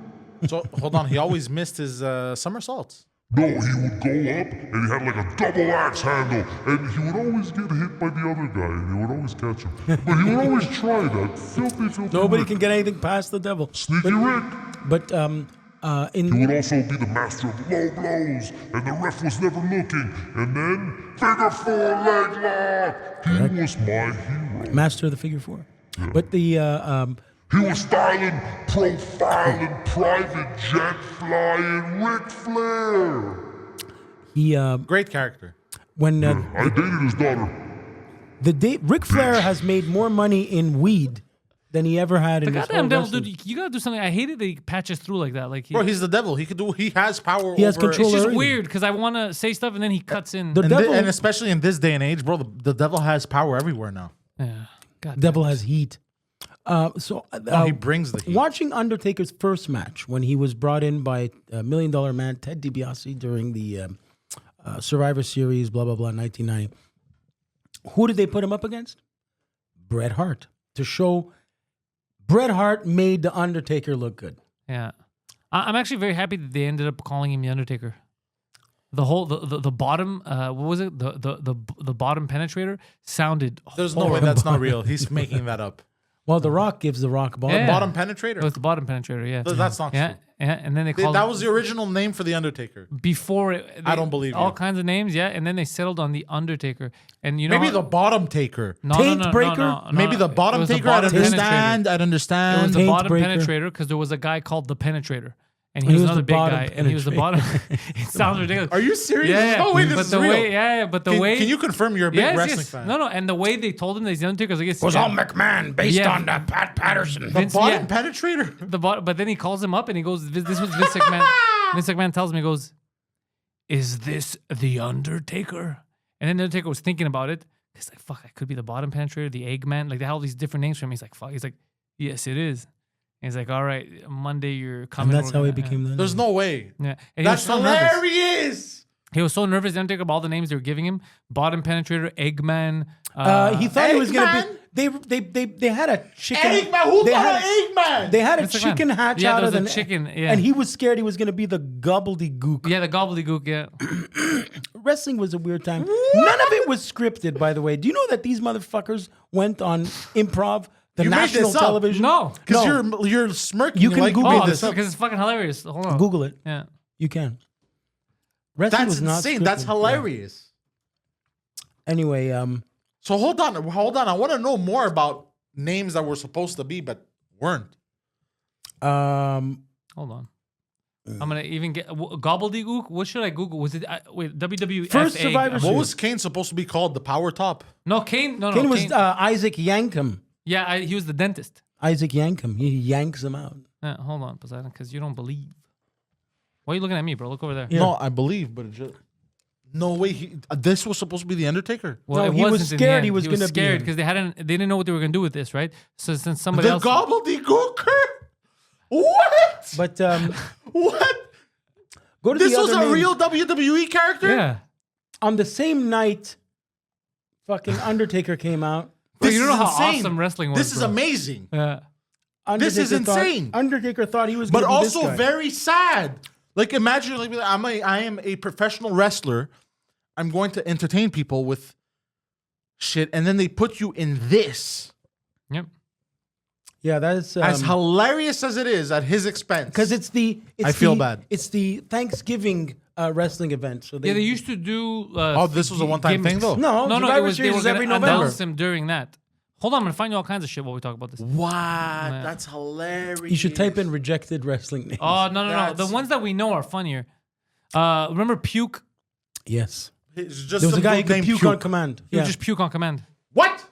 So hold on, he always missed his somersaults. No, he would go up and he had like a double axe handle, and he would always get hit by the other guy, and he would always catch him. But he would always try that. Filthy Nobody Rick. can get anything past the devil. Sneaky Rick. But He would also be the master of low blows, and the ref was never looking. And then, figure four leg lock. He was my hero. master of the figure four. But the He was styling, profiling, private jet flying Ric Flair. he Great character. when I dated his daughter. Ric Flair has made more money in weed than he ever had in The his goddamn whole devil, wrestling. dude. You gotta do something. I hate it that he patches through like that. Like, Bro, he's the devil. He has power. He has over, control it's just everything. weird because I want to say stuff and then he cuts in. The devil, And especially in this day and age, bro, the devil has power everywhere now. Yeah. God. devil has heat. He brings the heat. Watching Undertaker's first match when he was brought in by $1 Million Man Ted DiBiase during the Survivor Series, blah blah blah, 1990. Who did they put him up against? Bret Hart, to show Bret Hart made the Undertaker look good. Yeah. I'm actually very happy that they ended up calling him the Undertaker. The whole the bottom what was it the bottom penetrator sounded. There's no way horrible. that's not real. He's making that up. Well, The Rock gives The Rock bottom. Yeah. Bottom penetrator. It was the bottom penetrator. Yeah. That's not Yeah. true. Yeah. And then they called That it- was the original name for the Undertaker. before it. I don't believe all you. kinds of names. Yeah. And then they settled on the Undertaker. And you know Maybe how- the bottom taker. Taint breaker? Maybe the bottom it was the taker. I'd bottom understand. penetrator. I'd It understand. was the Taint bottom breaker. penetrator because there was a guy called the Penetrator, and He he was was another the big bottom guy, and he was the bottom. It sounds ridiculous. Are you serious? Yeah, There's no way this but is the real. way, but the way. Can you confirm you're a big Yes, wrestling yes. fan? No, and the way they told him that he's the Undertaker, I was like, McMahon based Yeah. on Pat Patterson. The Vince- bottom yeah. penetrator. But then he calls him up and he goes, "This was Vince McMahon." Vince McMahon tells me, he goes, "Is this the Undertaker?" And then the Undertaker was thinking about it. He's like, "Fuck, I could be the bottom penetrator, the Eggman." Like they had all these different names for him. He's like, "Fuck." He's like, "Yes, it is." And he's like, "All right, Monday you're coming." And that's we're how he gonna-" became the. There's no way. Yeah, and he That's was so nervous. hilarious. He was so nervous, the Undertaker, about all the names they were giving him: bottom penetrator, Eggman. He thought he was gonna Eggman? be. They had a chicken. Eggman. Who they thought had, of Eggman? They had a Vince McMahon. chicken hatch Yeah, out there of was the a chicken, yeah. and he was scared he was gonna be the gobbledygook. Yeah, the gobbledygook. Yeah, Wrestling was a weird time. None of it was scripted, by the way. Do you know that these motherfuckers went on improv, the You made national this up. television? No. Because No. you're smirking. You can like Google made oh, this up. because it's fucking hilarious. Hold on, Google it. Yeah. You can. Wrestling That's was not insane. scripted. That's Yeah. hilarious. Anyway, So hold on. I want to know more about names that were supposed to be but weren't. Hold on. I'm gonna even get gobbledygook. What should I Google? Was it wait WWE? First Survivor What Series. was Kane supposed to be called? The Power Top. No, Kane. No, Kane was Kane. Isaac Yankem. Yeah, he was the dentist. Isaac Yankem. He yanks him out. Hold on, Poseidon, because you don't believe. Why are you looking at me, bro? Look over there. Yeah. No, I believe, but it just no way. This was supposed to be the Undertaker. Well, No, it he was wasn't in the scared end. he was gonna be scared him. because they didn't know what they were gonna do with this, right? So since somebody The else, gobbledygooker. What? But What? go to This the was other a names. real WWE character. yeah. On the same night, fucking Undertaker came out. Bro, This you don't know is how insane. awesome wrestling was. This is bro. amazing, Yeah. Undertaker is insane. Undertaker thought he was, but gonna be this also guy. very sad. Like imagine, like I am a professional wrestler. I'm going to entertain people with shit, and then they put you in this. Yep. Yeah, that is As hilarious as it is, at his expense. because it's I feel bad. It's the Thanksgiving wrestling event. So Yeah, they used to do. this was a one-time thing, though. No, No, Survivor it was. They Series were is going every to November. announce him during that. Hold on, I'm gonna find you all kinds of shit while we talk about this. What? That's hilarious. You should type in rejected wrestling names. Oh no. The That's- ones that we know are funnier. Remember Puke? Yes, It's just there was a some guy who dude could named puke on command. He Yeah. would just puke on command. What?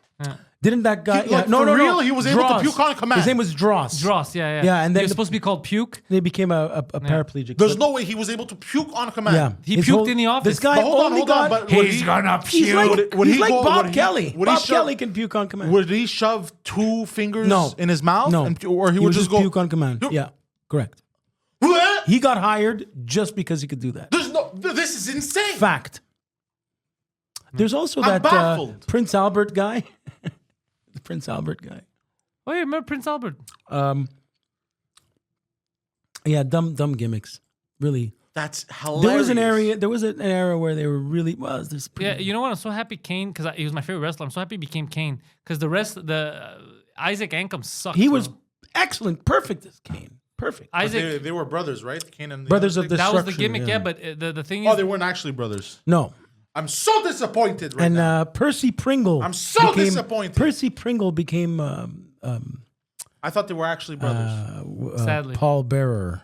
Didn't that guy? He- yeah, like, no, for no, real? no. He was able to Dross. puke on command. His name was Dross. Dross, yeah. Yeah, and then he was supposed to be called Puke. They became a paraplegic. There's but- no way he was able to puke on command. Yeah, He his puked whole- in the office. This guy But hold on, only hold on. got. But would He's he, gonna He's puke. like, would he's he like go- Bob would he- Kelly. would he Bob shove- Kelly can puke on command. would he shove two fingers No. in his mouth? No, Or he would just go puke on command. Yo- Yeah, correct. What? He got hired just because he could do that. There's no. This is insane. Fact. There's also I'm that baffled. Prince Albert guy. The Prince Albert guy. Oh yeah, remember Prince Albert? Yeah, dumb gimmicks. Really. That's hilarious. There was an era where they were really this. Yeah, you know what? I'm so happy Kane because he was my favorite wrestler. I'm so happy he became Kane because the rest, Isaac Ankam sucked. He bro. was excellent, perfect as Kane, perfect. Isaac. They were brothers, right? Kane and the Brothers of Undertaker? That was the Destruction, gimmick, yeah. But the thing Oh, is, they weren't actually brothers. No. I'm so disappointed right And now. Percy Pringle. I'm so disappointed. Percy Pringle became I thought they were actually brothers. Sadly. Paul Bearer.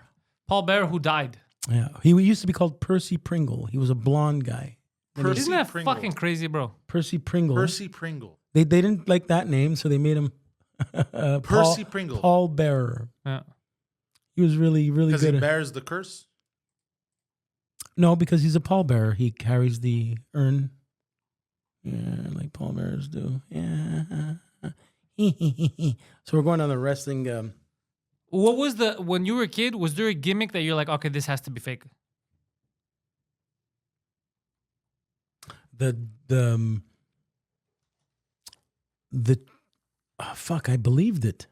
Paul Bearer, who died. Yeah, he used to be called Percy Pringle. He was a blonde guy. Percy Isn't that Pringle. fucking crazy, bro? Percy Pringle. Percy Pringle. They didn't like that name, so they made him Percy Pringle. Paul Bearer. Yeah. He was really Because he good. bears the curse. No, because he's a pallbearer. He carries the urn. Yeah, like pallbearers do. Yeah. So we're going on the wrestling. What was when you were a kid? Was there a gimmick that you're like, okay, this has to be fake? Fuck, I believed it.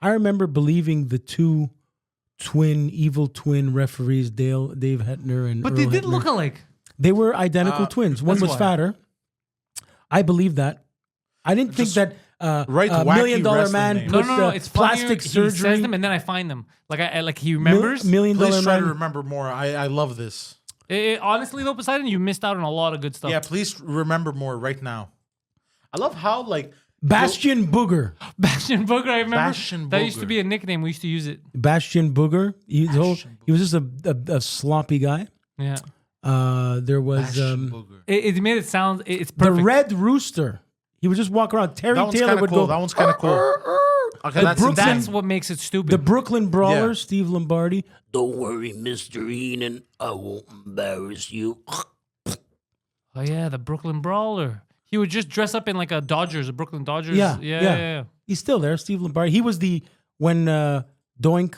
I remember believing the two evil twin referees, Dave Hetner and But Earl they did Hebner. look alike. They were identical twins. One that's was why. fatter. I believed that. I didn't think that right, $1 wacky million wrestling man name. put No. It's plastic funnier. surgery. He says them and then I find them. Like like he remembers. $1 million Please try to man. remember more. I love this. Honestly, though, Poseidon, you missed out on a lot of good stuff. Yeah, please remember more right now. I love how Bastion Booger. Bastion Booger, I remember. Bastion That used to Booger. be a nickname. We used to use it. Bastion Booger. He was just a sloppy guy. Yeah. There was Booger. It made it sound. It's the perfect. Red Rooster. He would just walk around. Terry That one's Taylor kind of would cool. go. That one's kind of cool. Okay, And that's Brooklyn- That's what makes it stupid. The Brooklyn Brawler, Yeah. Steve Lombardi. Don't worry, Mr. Heenan. I won't embarrass you. Oh yeah, the Brooklyn Brawler. He would just dress up in like a Brooklyn Dodgers. Yeah, yeah. He's still there, Steve Lombardi. He was when Doink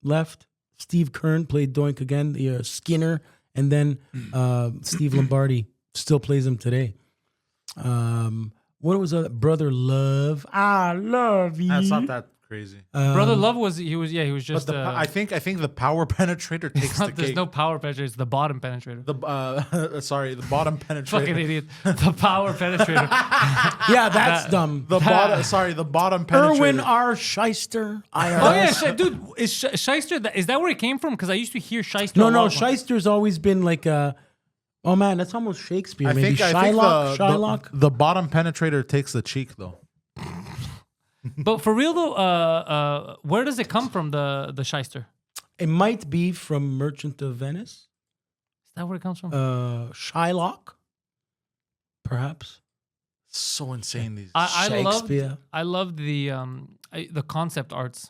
left. Steve Kern played Doink again, the Skinner, and then Steve Lombardi still plays him today. What was that? Brother Love? I love you. That's not that crazy. Brother Love was just. But I think the power penetrator takes the There's cake. no power penetrator. It's the bottom penetrator. The bottom penetrator. Fucking idiot. The power penetrator. Yeah, that's dumb. The bottom penetrator. Erwin R. Shyster. Oh yeah, dude. Is Shyster? Is that where it came from? Because I used to hear Shyster. a No, lot. Shyster's always been like oh man, that's almost Shakespeare. I Maybe think Shylock. the bottom penetrator takes the cheek though. But for real though, where does it come from? The Shyster. It might be from Merchant of Venice. Is that where it comes from? Shylock, perhaps. So insane these. I loved the concept arts.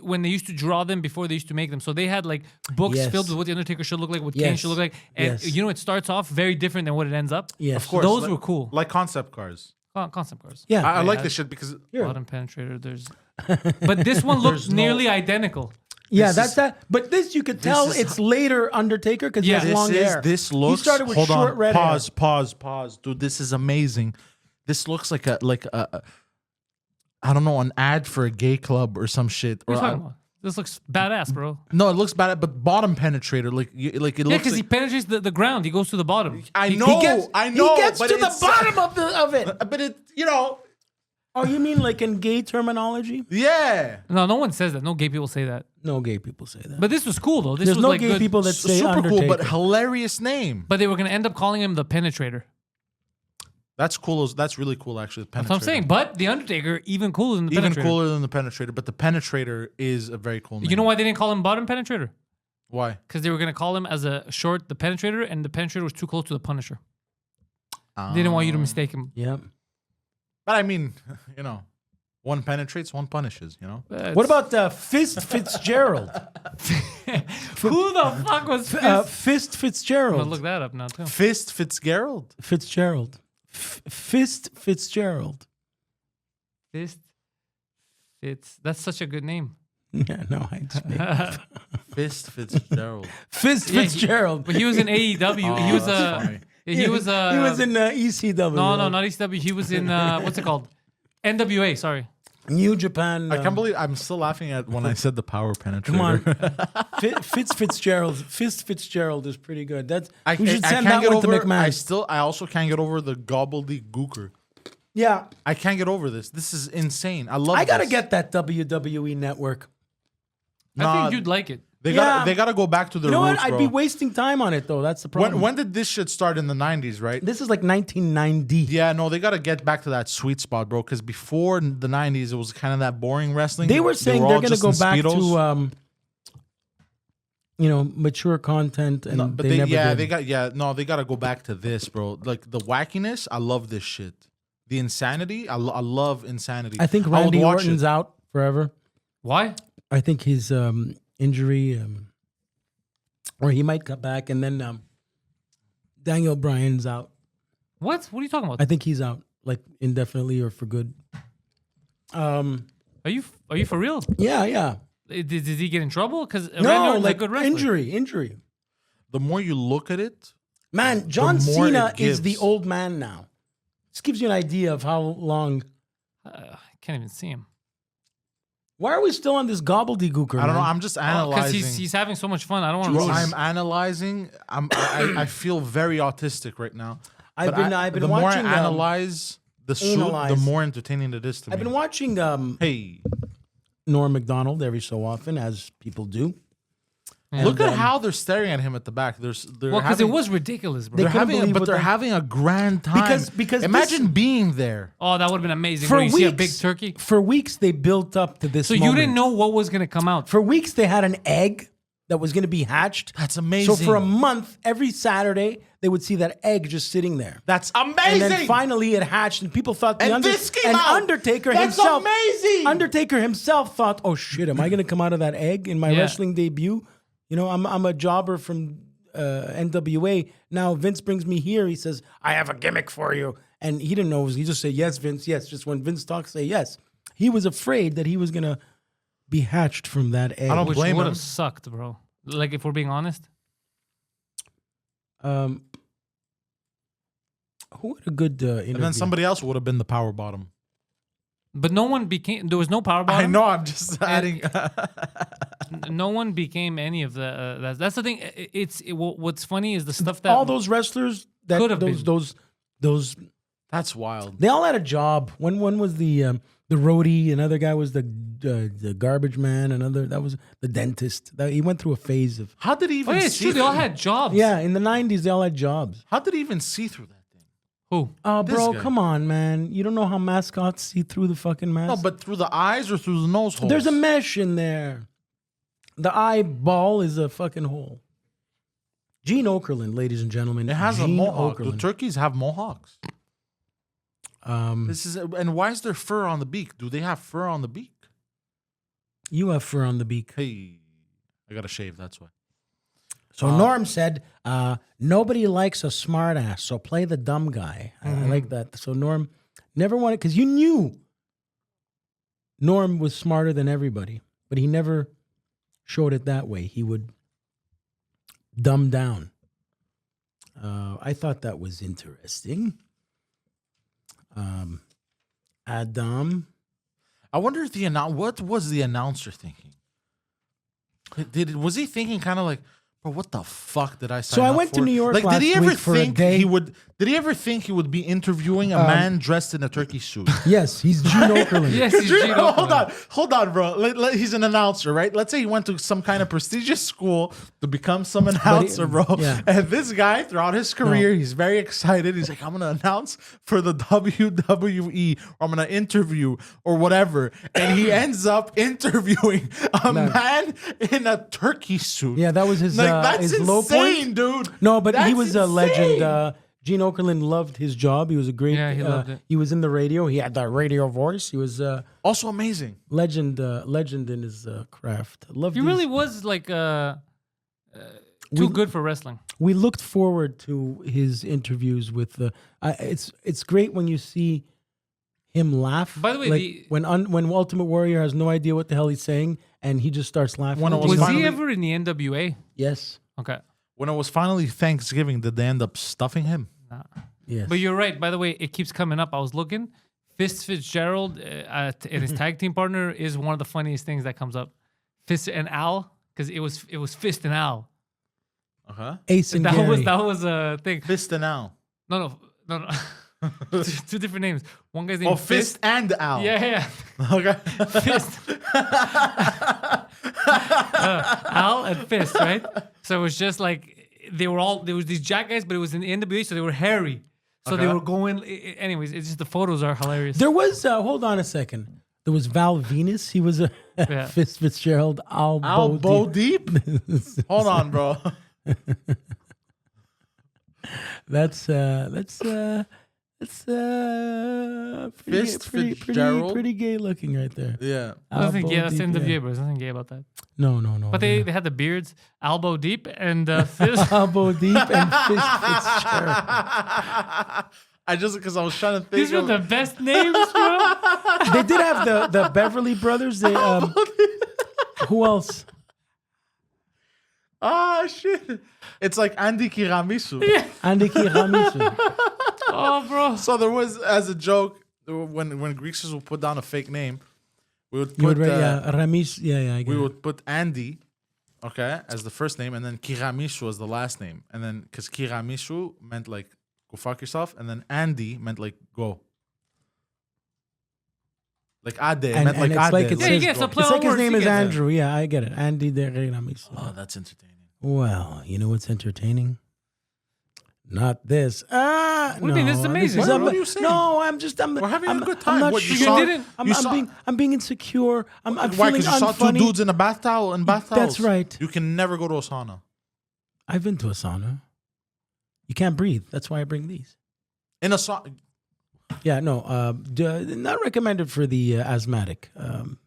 When they used to draw them before they used to make them. So they had like books Yes. filled with what the Undertaker should look like, what Kane Yes. should look like. And Yes. you know, it starts off very different than what it ends up. Yes. Of course, Those like- were cool. like concept cars. Concept cars. Yeah. I like Yeah. this shit because Here. Bottom penetrator. There's, but this one looks nearly identical. Yeah, This that's is- that. But this you could tell is it's later Undertaker because Yeah. he has long hair. this looks. He started with hold short on, red hair. pause, dude. This is amazing. This looks like a I don't know, an ad for a gay club or some shit. What are Or you talking about? This looks badass, bro. no, it looks bad, but bottom penetrator, like it Yeah, looks. because he Like, penetrates the ground. He goes to the bottom. I He- know, he gets- I know. He gets but to the it's- bottom of it. But it, you know, Oh, you mean like in gay terminology? yeah. No one says that. No gay people say that. No gay people say that. But this was cool though. This There's was no like gay good. people that say Super Undertaker. cool, but hilarious name. But they were gonna end up calling him the Penetrator. That's cool. That's really cool, actually. The That's what I'm Penetrator. saying. But the Undertaker even cooler than the Even Penetrator. cooler than the penetrator, but the penetrator is a very cool name. You know why they didn't call him Bottom Penetrator? Why? Because they were gonna call him as a short the Penetrator, and the Penetrator was too close to the Punisher. They didn't want you to mistake him. yeah. But I mean, you know, one penetrates, one punishes. You know. What about Fist Fitzgerald? who the fuck was Fist? Fist I'm Fitzgerald. gonna look that up now too. Fist Fitzgerald. Fitzgerald. Fist Fitzgerald. Fist. That's such a good name. Yeah, no, I just made it. Fist Fitzgerald. Fist Yeah, Fitzgerald. But he was in AEW. he was that's funny. He was he was in ECW. no, not ECW. He was in what's it called? NWA. Sorry. New Japan. I can't believe I'm still laughing at when I said the power penetrator. Come on, Fitzgerald is pretty good. That's I we should can't send that get one to over. McMahon. I also can't get over the gobbledygooker. Yeah, I can't get over this. This is insane. I love. I gotta this. get that WWE network. I think you'd like it. They gotta go back to their You know roots, what? I'd bro. be wasting time on it though. That's the problem. When did this shit start in the 90s, right? This is like 1990. Yeah, no, they got to get back to that sweet spot, bro. Because before the 90s, it was kind of that boring wrestling. They were saying all they're going to just go in back Speedos. to, mature content, and No, but they never did. they got to go back to this, bro. Like the wackiness, I love this shit. The insanity, I love insanity. I think would Randy watch Orton's it. out forever. Why? I think his injury, or he might come back, and then Daniel Bryan's out. What? What are you talking about? I think he's out, like indefinitely or for good. Are you for real? Yeah. Did he get in trouble? Because No, a like good wrestler. injury. The more you look at it, Man, John The more Cena it is the gives. old man now. This gives you an idea of how long. I can't even see him. Why are we still on this gobbledygooker? I don't know. man? I'm just Because analyzing. he's having so much fun. I don't want to Bro, ruin I'm it. analyzing. I feel very autistic right now. I've But been the more watching. I analyze the suit, the analyze. more entertaining it is to me. I've been watching Hey, Norm Macdonald every so often, as people do. look at how they're staring at him at the back. They're Well, because it having- was ridiculous, bro. They They're couldn't having, believe but what they're they- having a grand time. Because imagine this- being there. Oh, that would have been amazing. For Where you see a big weeks- turkey. For weeks, they built up to this. So you moment. didn't know what was going to come out. For weeks, they had an egg that was going to be hatched. That's amazing. So for a month, every Saturday, they would see that egg just sitting there. That's amazing. And then finally it hatched, and people thought And this came out. Undertaker That's himself. amazing. Undertaker himself thought, "Oh shit, am I going to come out of that egg in my Yeah. wrestling debut? You know, I'm a jobber from NWA. Now Vince brings me here. He says, I have a gimmick for you," and he didn't know. He just said, "Yes, Vince. Yes." Just when Vince talks, say yes. He was afraid that he was going to be hatched from that egg. I don't Which blame would him. have sucked, bro. Like, if we're being honest. Who had a good interview? And then somebody else would have been the power bottom. But no one became. There was no power I bottom. know. I'm just adding. No one became any of the. That's the thing. What's funny is the stuff that all those wrestlers that Could have been. those That's wild. they all had a job. One was the roadie, another guy was the garbage man, another that was the dentist. He went through a phase of How did he Oh even yeah, it's see true. They all through- had jobs. yeah. In the 90s, they all had jobs. How did he even see through that thing? Who? Oh, This bro, guy. come on, man. You don't know how mascots see through the fucking mask? No, but through the eyes or through the nose hole? there's a mesh in there. The eyeball is a fucking hole. Gene Okerlund, ladies and gentlemen. It has a Gene mohawk. The Okerlund. turkeys have mohawks. This is and why is there fur on the beak? Do they have fur on the beak? You have fur on the beak. Hey, I gotta shave. That's why. So Norm said, nobody likes a smart ass, so play the dumb guy. I like that. So Norm never wanted, because you knew Norm was smarter than everybody, but he never showed it that way. He would dumb down. I thought that was interesting. Adam. I wonder if what was the announcer thinking? Was he thinking kind of like, bro, what the fuck did I sign So I up went to for? New York Like, last did he ever week for a think day. he would? Did he ever think he would be interviewing a man dressed in a turkey suit? Yes, he's Gene Okerlund. Yes, he's Gene Okerlund. Hold on, bro. He's an announcer, right? Let's say he went to some kind of prestigious school to become some announcer, bro. yeah. And this guy, throughout his career, he's very excited. He's like, I'm gonna announce for the WWE, or I'm gonna interview or whatever. And he ends up interviewing a man in a turkey suit. Yeah, that was his That's his insane, low point. dude. No, but he That's was a insane. legend. Gene Okerlund loved his job. He was a great. Yeah, he loved it. He was in the radio. He had that radio voice. He was Also amazing. legend in his craft. Loved. He his- really was like too good for wrestling. We looked forward to his interviews with the. It's great when you see him laugh. By the way, like when Ultimate Warrior has no idea what the hell he's saying and he just starts laughing. When it Was finally- he ever in the NWA? Yes. Okay. When it was finally Thanksgiving, did they end up stuffing him? Yes. But you're right. By the way, it keeps coming up. I was looking. Fist Fitzgerald and his tag team partner is one of the funniest things that comes up. Fist and Al, because it was Fist and Al. Ace and That Gary. was a thing. Fist and Al. No. two different names. One guy's name Oh, Fist and Al. Yeah. Okay. Fist. Al and Fist, right? So it was just like there was these jack guys, but it was in the NWA, so they were hairy. So they were going. Anyways, it's just the photos are hilarious. There was. Hold on a second. There was Val Venus. He was a Fist Fitzgerald. Elbow deep. Hold on, bro. That's Fist Fitzgerald. pretty gay looking right there. Yeah. Nothing gay. That's Elbow deep, NWA, bro. There's nothing gay about that. No. But they had the beards, elbow deep, and Fist. Elbow deep and Fist Fitzgerald. I just because I was trying to think. These were the best names, bro. They did have the Beverly Brothers. They, who else? Ah, shit. It's like Andy Kiramisu. Andy Kiramisu. Oh, bro. So there was, as a joke, when Greeks would put down a fake name, we would You put would write, Ramis. Yeah. I get we it. would put Andy, okay, as the first name, and then Kiramishu as the last name. And then, because Kiramishu meant like, go fuck yourself, and then Andy meant like, go. Like Ade, And meant like it's Ade. like it Yeah, says, you get some play it's on like his words, name you is get that. Andrew. Yeah, I get it. Andy de Kiramisu. Oh, that's entertaining. Well, you know what's entertaining? Not this. What do you mean? This is amazing. What are you saying? No, I'm just. We're having a good time. I'm not What, you sure. saw- didn't- I'm being insecure. I'm Why? feeling Because you saw two unfunny. dudes in a bath towel and bath towels. That's right. You can never go to a sauna. I've been to a sauna. You can't breathe. That's why I bring these. In a sauna. Yeah, no, not recommended for the asthmatic.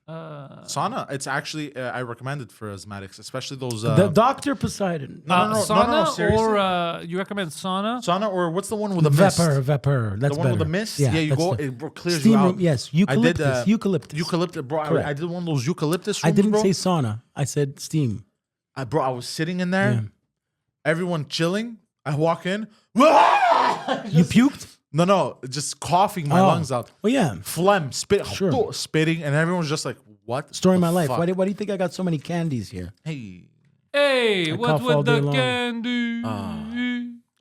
Sauna, it's actually, I recommend it for asthmatics, especially those. The Dr. Poseidon. No, Sauna seriously. or you recommend sauna? Sauna, or what's the one with the mist? Vapor. That's The one with better. the mist? Yeah, you that's go, the- it clears Steam you out. room, yes. Eucalyptus. Eucalyptus. Bro, Correct. I did one of those eucalyptus I rooms, didn't bro. say sauna. I said steam. Bro, I was sitting in there, Yeah. everyone chilling. I walk in. You puked? No, just coughing my Oh. lungs out. Well, yeah. Phlegm, Sure. spitting, and everyone's just like, what? Story of the my life. fuck? Why do you think I got so many candies here? Hey, Hey, I what cough all with day the long. candy?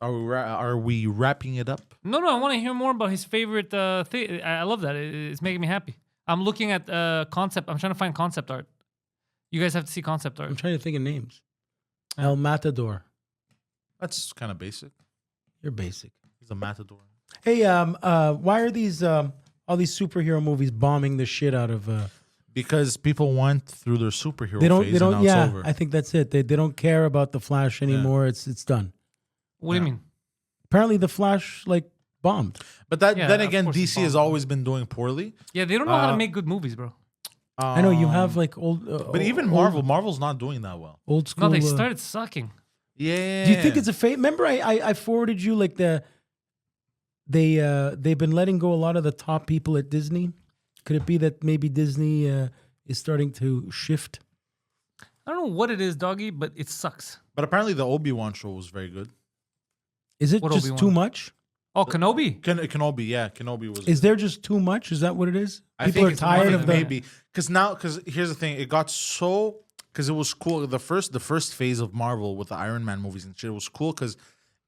are we wrapping it up? No, I want to hear more about his favorite thing. I love that. It's making me happy. I'm looking at concept. I'm trying to find concept art. You guys have to see concept art. I'm trying to think of names. El Matador. That's kind of basic. You're basic. He's a matador. Hey, why are these all these superhero movies bombing the shit out of? Because people went through their superhero They don't. phase They don't. and now Yeah, it's over. I think that's it. They don't care about the Flash anymore. It's done. What do you mean? Apparently, the Flash bombed. But then of again, course it's DC has bomb. always been doing poorly. Yeah, they don't know how to make good movies, bro. I know you have old. But even Marvel's not doing that well. old school. No, they started sucking. Yeah. Do you think it's a fate? Remember, I forwarded you they've been letting go a lot of the top people at Disney. Could it be that maybe Disney is starting to shift? I don't know what it is, doggy, but it sucks. But apparently the Obi-Wan show was very good. Is it What just Obi-Wan? too much? Oh, Kenobi. Kenobi, yeah, Kenobi was. Is there just too much? Is that what it is? I People think are it's tired of the. maybe because here's the thing, it got so because it was cool. The first phase of Marvel with the Iron Man movies and shit was cool because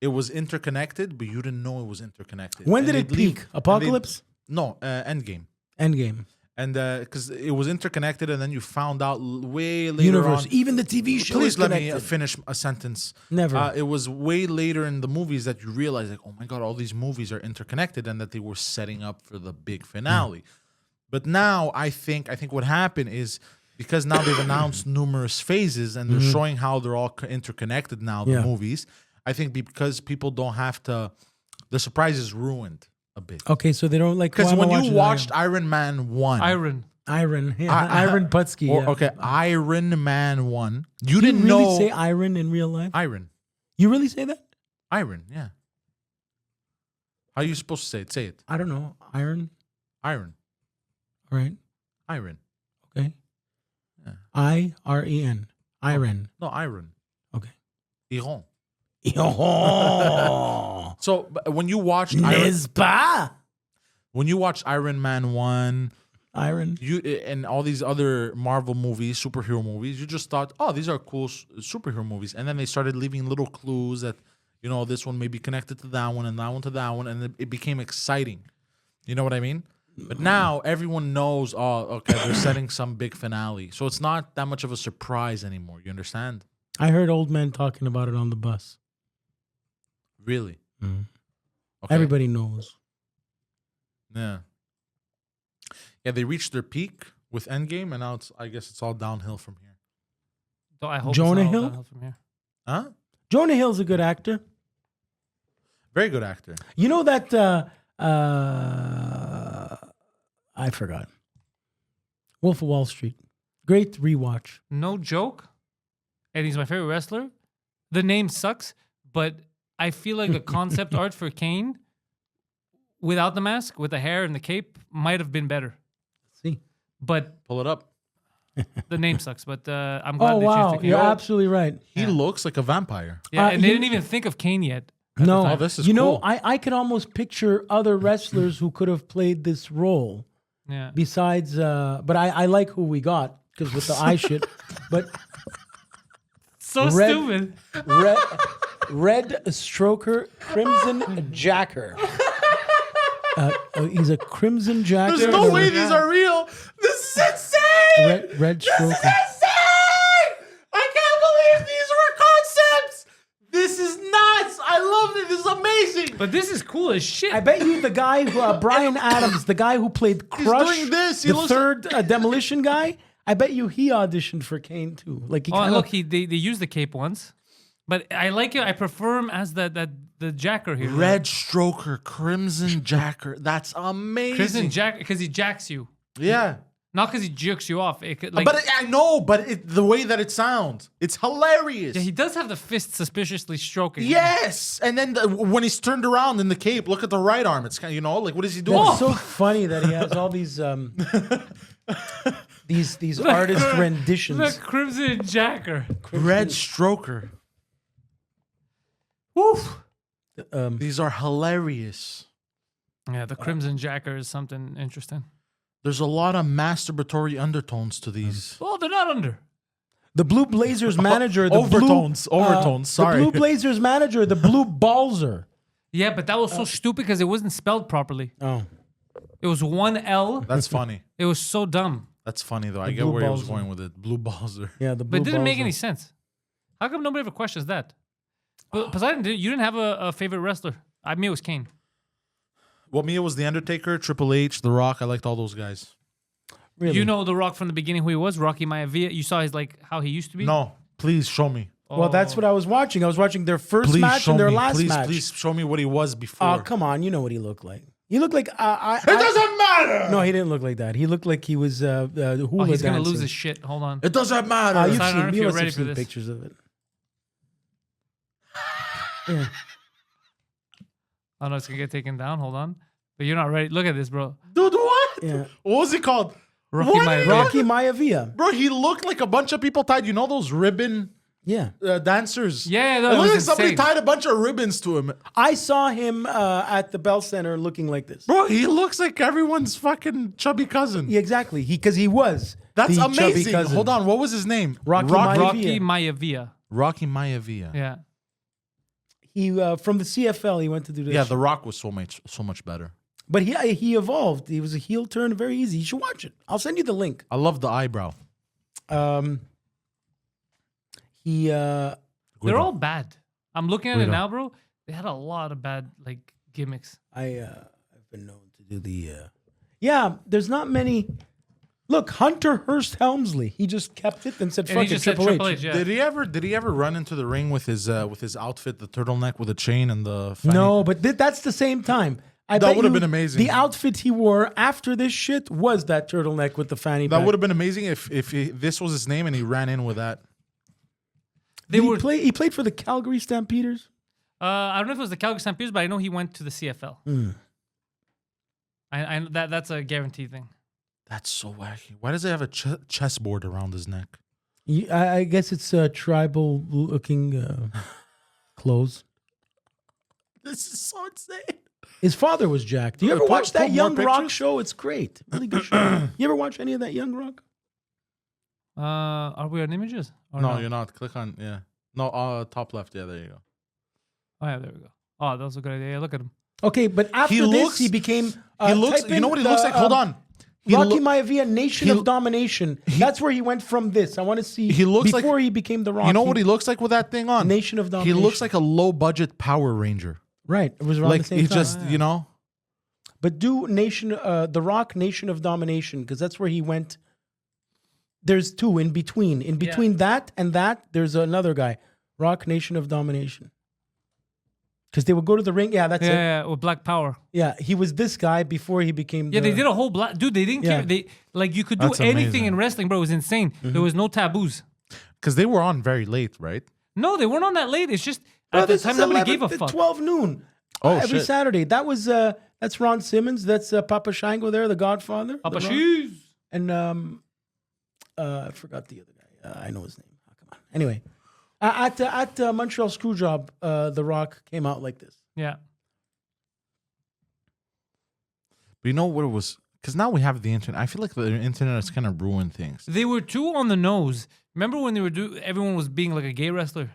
it was interconnected, but you didn't know it was interconnected. When And did it they'd leave- peak? and Apocalypse? No, Endgame. Endgame. And because it was interconnected, and then you found out way later Universe. on. Even the TV show Please is let connected. me finish a sentence. Never. It was way later in the movies that you realize, like, oh my god, all these movies are interconnected, and that they were setting up for the big finale. But now I think what happened is because now they've announced numerous phases, and they're showing how they're all interconnected now. The Yeah. movies, I think, because people don't have to, the surprise is ruined a bit. Okay, so they don't like. Because why am I when you watching watched Iron Man 1, Iron. Iron, Iron Putski. or, yeah. okay, Iron Man 1, you Do you didn't really know say Iron in real life? Iron. You really say that? Iron, yeah. How are you supposed to say it? Say it. I don't know. Iron. Iron. All right. Iron. Okay. Yeah. IREN. Iron. No, iron. Okay. Iron. Oh, So but when you watched Iron, N'est-ce pas? When you watch Iron Man 1, Iron. and all these other Marvel movies, superhero movies, you just thought, oh, these are cool superhero movies. And then they started leaving little clues that, this one may be connected to that one and that one to that one. And it became exciting. You know what I mean? But now everyone knows, oh, okay, they're setting some big finale. So it's not that much of a surprise anymore. You understand? I heard old men talking about it on the bus. Really? Mm-hmm. Okay. Everybody knows. Yeah. Yeah, they reached their peak with Endgame, and now I guess it's all downhill from here. I hope Jonah it's not all Hill? downhill from here. Huh? Jonah Hill's a good actor. Very good actor. You know that I forgot. Wolf of Wall Street. Great rewatch. No joke. And he's my favorite wrestler. The name sucks, but I feel like the concept art for Kane without the mask, with the hair and the cape, might have been better. See. But Pull it up. the name sucks. But I'm glad Oh they choose wow, to Kane. you're absolutely right. He looks like a vampire. Yeah, and they you- didn't even think of Kane yet. No, Oh, this is you know, cool. I could almost picture other wrestlers who could have played this role. Yeah. Besides, but I like who we got because with the eye shit. But So Red- stupid. Red Stroker, Crimson Jacker. He's a Crimson Jacker. There's no way these are real. This is insane. Red Stroker. Insane! I can't believe these were concepts. This is nuts. I love it. This is amazing. But this is cool as shit. I bet you the guy who Brian Adams, the guy who played Crush, doing this. He the looks- third Demolition guy. I bet you he auditioned for Kane too. Like he Oh, kinda, look, they used the cape once, but I like it. I prefer him as the jacker here. Red Stroker, Crimson Jacker. That's amazing. Crimson Jack, because he jacks you, Yeah. not because he jerks you off. It could, like, I know, but the way that it sounds, it's hilarious. yeah, he does have the fist suspiciously stroking. Yes, and then when he's turned around in the cape, look at the right arm. It's kind of, like, what is he doing? It's so funny that he has all these these artist renditions. The Crimson Jacker. Red Stroker. Woof. These are hilarious. Yeah, the Crimson Jacker is something interesting. There's a lot of masturbatory undertones to these. Oh, they're not under. The Blue Blazers manager, the Overtones, blue, overtones, sorry. The Blue Blazers manager, the Blue Balzer. Yeah, but that was so stupid because it wasn't spelled properly. Oh, It was one L. That's funny. It was so dumb. That's funny, though. I get Blue where he was Balzer. going with it. Blue Balzer. yeah, the Blue But it didn't make Balzer. any sense. How come nobody ever questions that? But Poseidon, you didn't have a favorite wrestler. I mean, it was Kane. Well, me, it was The Undertaker, Triple H, The Rock. I liked all those guys. Really? You know The Rock from the beginning, who he was, Rocky Maivia. You saw his how he used to be. No, please show me. Well, that's what I was watching. I was watching their first Please match show and their me. last Please, match. please show me what he was before. Oh, come on. You know what he looked like. He looked like... It doesn't matter. No, he didn't look like that. He looked like he was hula Oh, he's gonna dancing. lose his shit. Hold on. It doesn't matter. You've I don't know seen, if you you're must ready have for seen this. pictures of it. Yeah. Oh no, it's gonna get taken down. Hold on. But you're not ready. Look at this, bro. Dude, what? Yeah. What was he called? Rocky What? Maivia. Rocky Maivia. Bro, he looked like a bunch of people tied. You know those ribbon Yeah. dancers? Yeah, no, It it looked was like somebody insane. tied a bunch of ribbons to him. I saw him at the Bell Center looking like this. Bro, he looks like everyone's fucking chubby cousin. Yeah, exactly. Because he was. That's the chubby amazing. cousin. Hold on, what was his name? Rocky Rocky Maivia. Maivia. Rocky Maivia. Yeah. He from the CFL. He went to do this. Yeah, The Rock was so much better. But he evolved. He was a heel turn, very easy. You should watch it. I'll send you the link. I love the eyebrow. He They're all bad. I'm looking at it Guido. now, bro. They had a lot of bad gimmicks. I've been known to do the yeah, there's not many. Look, Hunter Hearst Helmsley. He just kept it and said And fuck he it, just said Triple H. Triple H. Yeah. Did he ever run into the ring with his outfit, the turtleneck with a chain and the fanny? No, but that's the same time. That bet would have you been amazing. The outfit he wore after this shit was that turtleneck with the fanny That pack. would have been amazing if this was his name and he ran in with that. They Did were. he played for the Calgary Stampeders? I don't know if it was the Calgary Stampeders, but I know he went to the CFL. I that's a guaranteed thing. That's so wacky. Why does he have a chessboard around his neck? I guess it's tribal looking clothes. This is so insane. His father was jacked. Do you ever Put- watch that put more Young Rock pictures? show? It's great. Really good show. You ever watch any of that Young Rock? Are we on images? Or No, you're not. Click on No, top left. Yeah, there you go. Oh yeah, there we go. Oh, that was a good idea. Yeah, look at him. Okay, but after He this, looks- he became. He looks. type You know in what he looks like? Hold on. He Rocky loo- Maivia, Nation he- of Domination. That's where he went from this. I want to see. He looks like- before he became the Rocky. You know what he looks like with that thing on? Nation of He Domination. looks like a low budget Power Ranger. Right. It was around Like the same he time. just, you know. But do Nation, the Rock, Nation of Domination, because that's where he went. There's two in between. In between that and that, there's another guy, Rock, Nation of Domination. Because they would go to the ring. Yeah, that's it. Yeah, with Black Power. Yeah, he was this guy before he became. Yeah, the, they did a whole black. Dude, they didn't Yeah. care. They like you could do That's anything amazing. in wrestling, bro. It was insane. There was no taboos. Because they were on very late, right? No, they weren't on that late. It's just Bro, at the this time is nobody 11 gave a to fuck. 12 noon. Oh, every shit. Saturday. That was that's Ron Simmons. That's Papa Shango there, the Godfather. Papa The Rock. Shoes. And I forgot the other guy. I know his name. Oh, come on. Anyway, at Montreal Screwjob, The Rock came out like this. Yeah. But you know what it was? Because now we have the internet. I feel like the internet has kind of ruined things. They were too on the nose. Remember when they were everyone was being like a gay wrestler?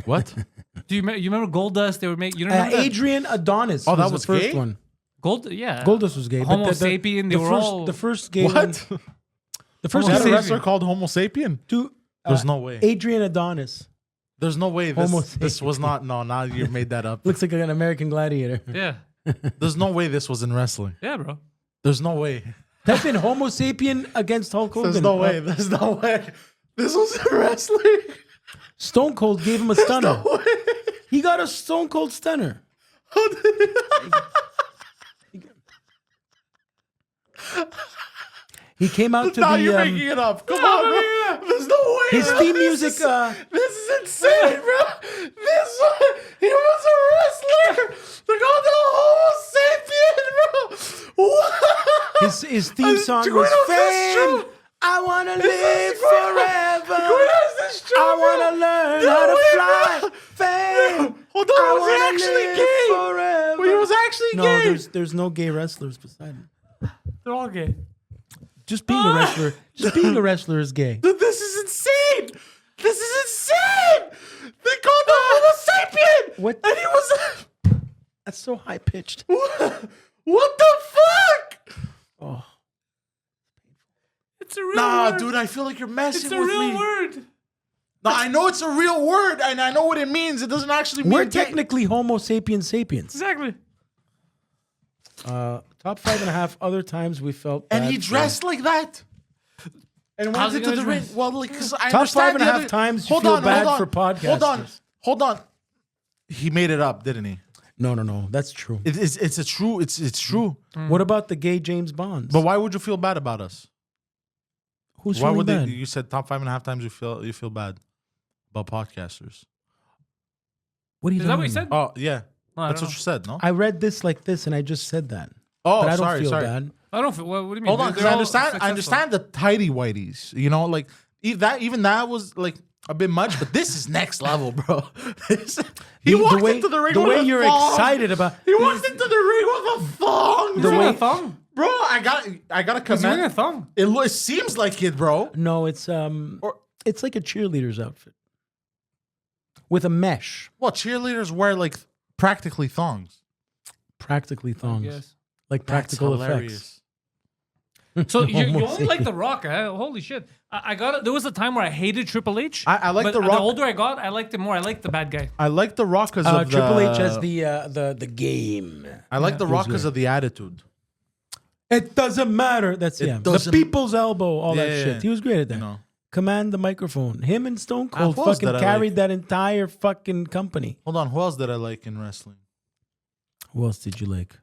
What? Do you remember Goldust? They were making. You don't remember that? Adrian Adonis. Oh, that was was the first gay? one. Yeah. Goldust was gay. Homo but the, sapien, they the were first, all. the first gay one. What? The first Is that gay a sapien. wrestler called Homo sapien? to, There's no way. Adrian Adonis. There's no way Homo this was not. No, now you made that up. Looks like an American gladiator. Yeah. There's no way this was in wrestling. Yeah, bro. There's no way. Type in Homo sapien against Hulk Hogan. There's no way. There's no way. This was in wrestling. Stone Cold gave him a stunner. No way. He got a Stone Cold stunner. He came out to Now the. you're making it up. Come on, bro. There's no way. His bro. theme This music. This is insane, bro. He was a wrestler. They called the Homo sapien, bro. What? His theme song was Fame. I wanna live forever. I wanna learn how to fly. Fame. Hold on, I was he wanna actually live gay? forever. He was actually No, gay. there's no gay wrestlers beside him. They're all gay. Just being a wrestler. Just being a wrestler is gay. This is insane. This is insane. They called the Homo sapien. What? And he was. That's so high pitched. What the fuck? Oh, It's a real Nah, word. dude, I feel like you're messing It's a with real me. word. No, I know it's a real word, and I know what it means. It doesn't actually mean we're gay. technically Homo sapiens sapiens. Exactly. Top 5.5 other times we felt. And bad he for- dressed like that. And How's went he into the gonna ring. dress? Well, like, 'cause I Top understand 5.5 the other- times you feel bad for podcasters. Hold on. He made it up, didn't he? No. That's true. It's a true. It's true. What about the gay James Bonds? But why would you feel bad about us? Who's Why feeling would bad? they? You said top 5.5 times you feel bad about podcasters. What are you Is that what talking you about? said? Oh yeah, I that's don't what you said. No. I read this like this, and I just said that. Oh, But I don't sorry, feel sorry. bad. I don't feel. What do you mean? Hold on, because They're I all understand. I successful. understand the tidy whities. You know, like even that was like a bit much. But this is next level, bro. He walked into the ring. the with way a you're thong. excited about. He walked into the ring with a thong. He's The wearing way- a thong. Bro, I got to He's wearing a commend. thong. It seems like it, bro. No, it's it's like a cheerleader's outfit with a mesh, Well, cheerleaders wear like practically thongs. practically thongs, Yes. like practical effects. So you Almost. only like The Rock, huh? Holy shit! I got it. There was a time where I hated Triple H. I like but The Rock. The older I got, I liked him more. I liked the bad guy. I like the Rock because of Triple the, H has the game. I like the Rock Who's because of the attitude. It doesn't matter. That's the doesn't- people's elbow, all that Yeah, shit. yeah. He was great at that. You know. Command the microphone. Him and Stone Cold who else fucking did I carried like? that entire fucking company. Hold on, who else did I like in wrestling? Who else did you like?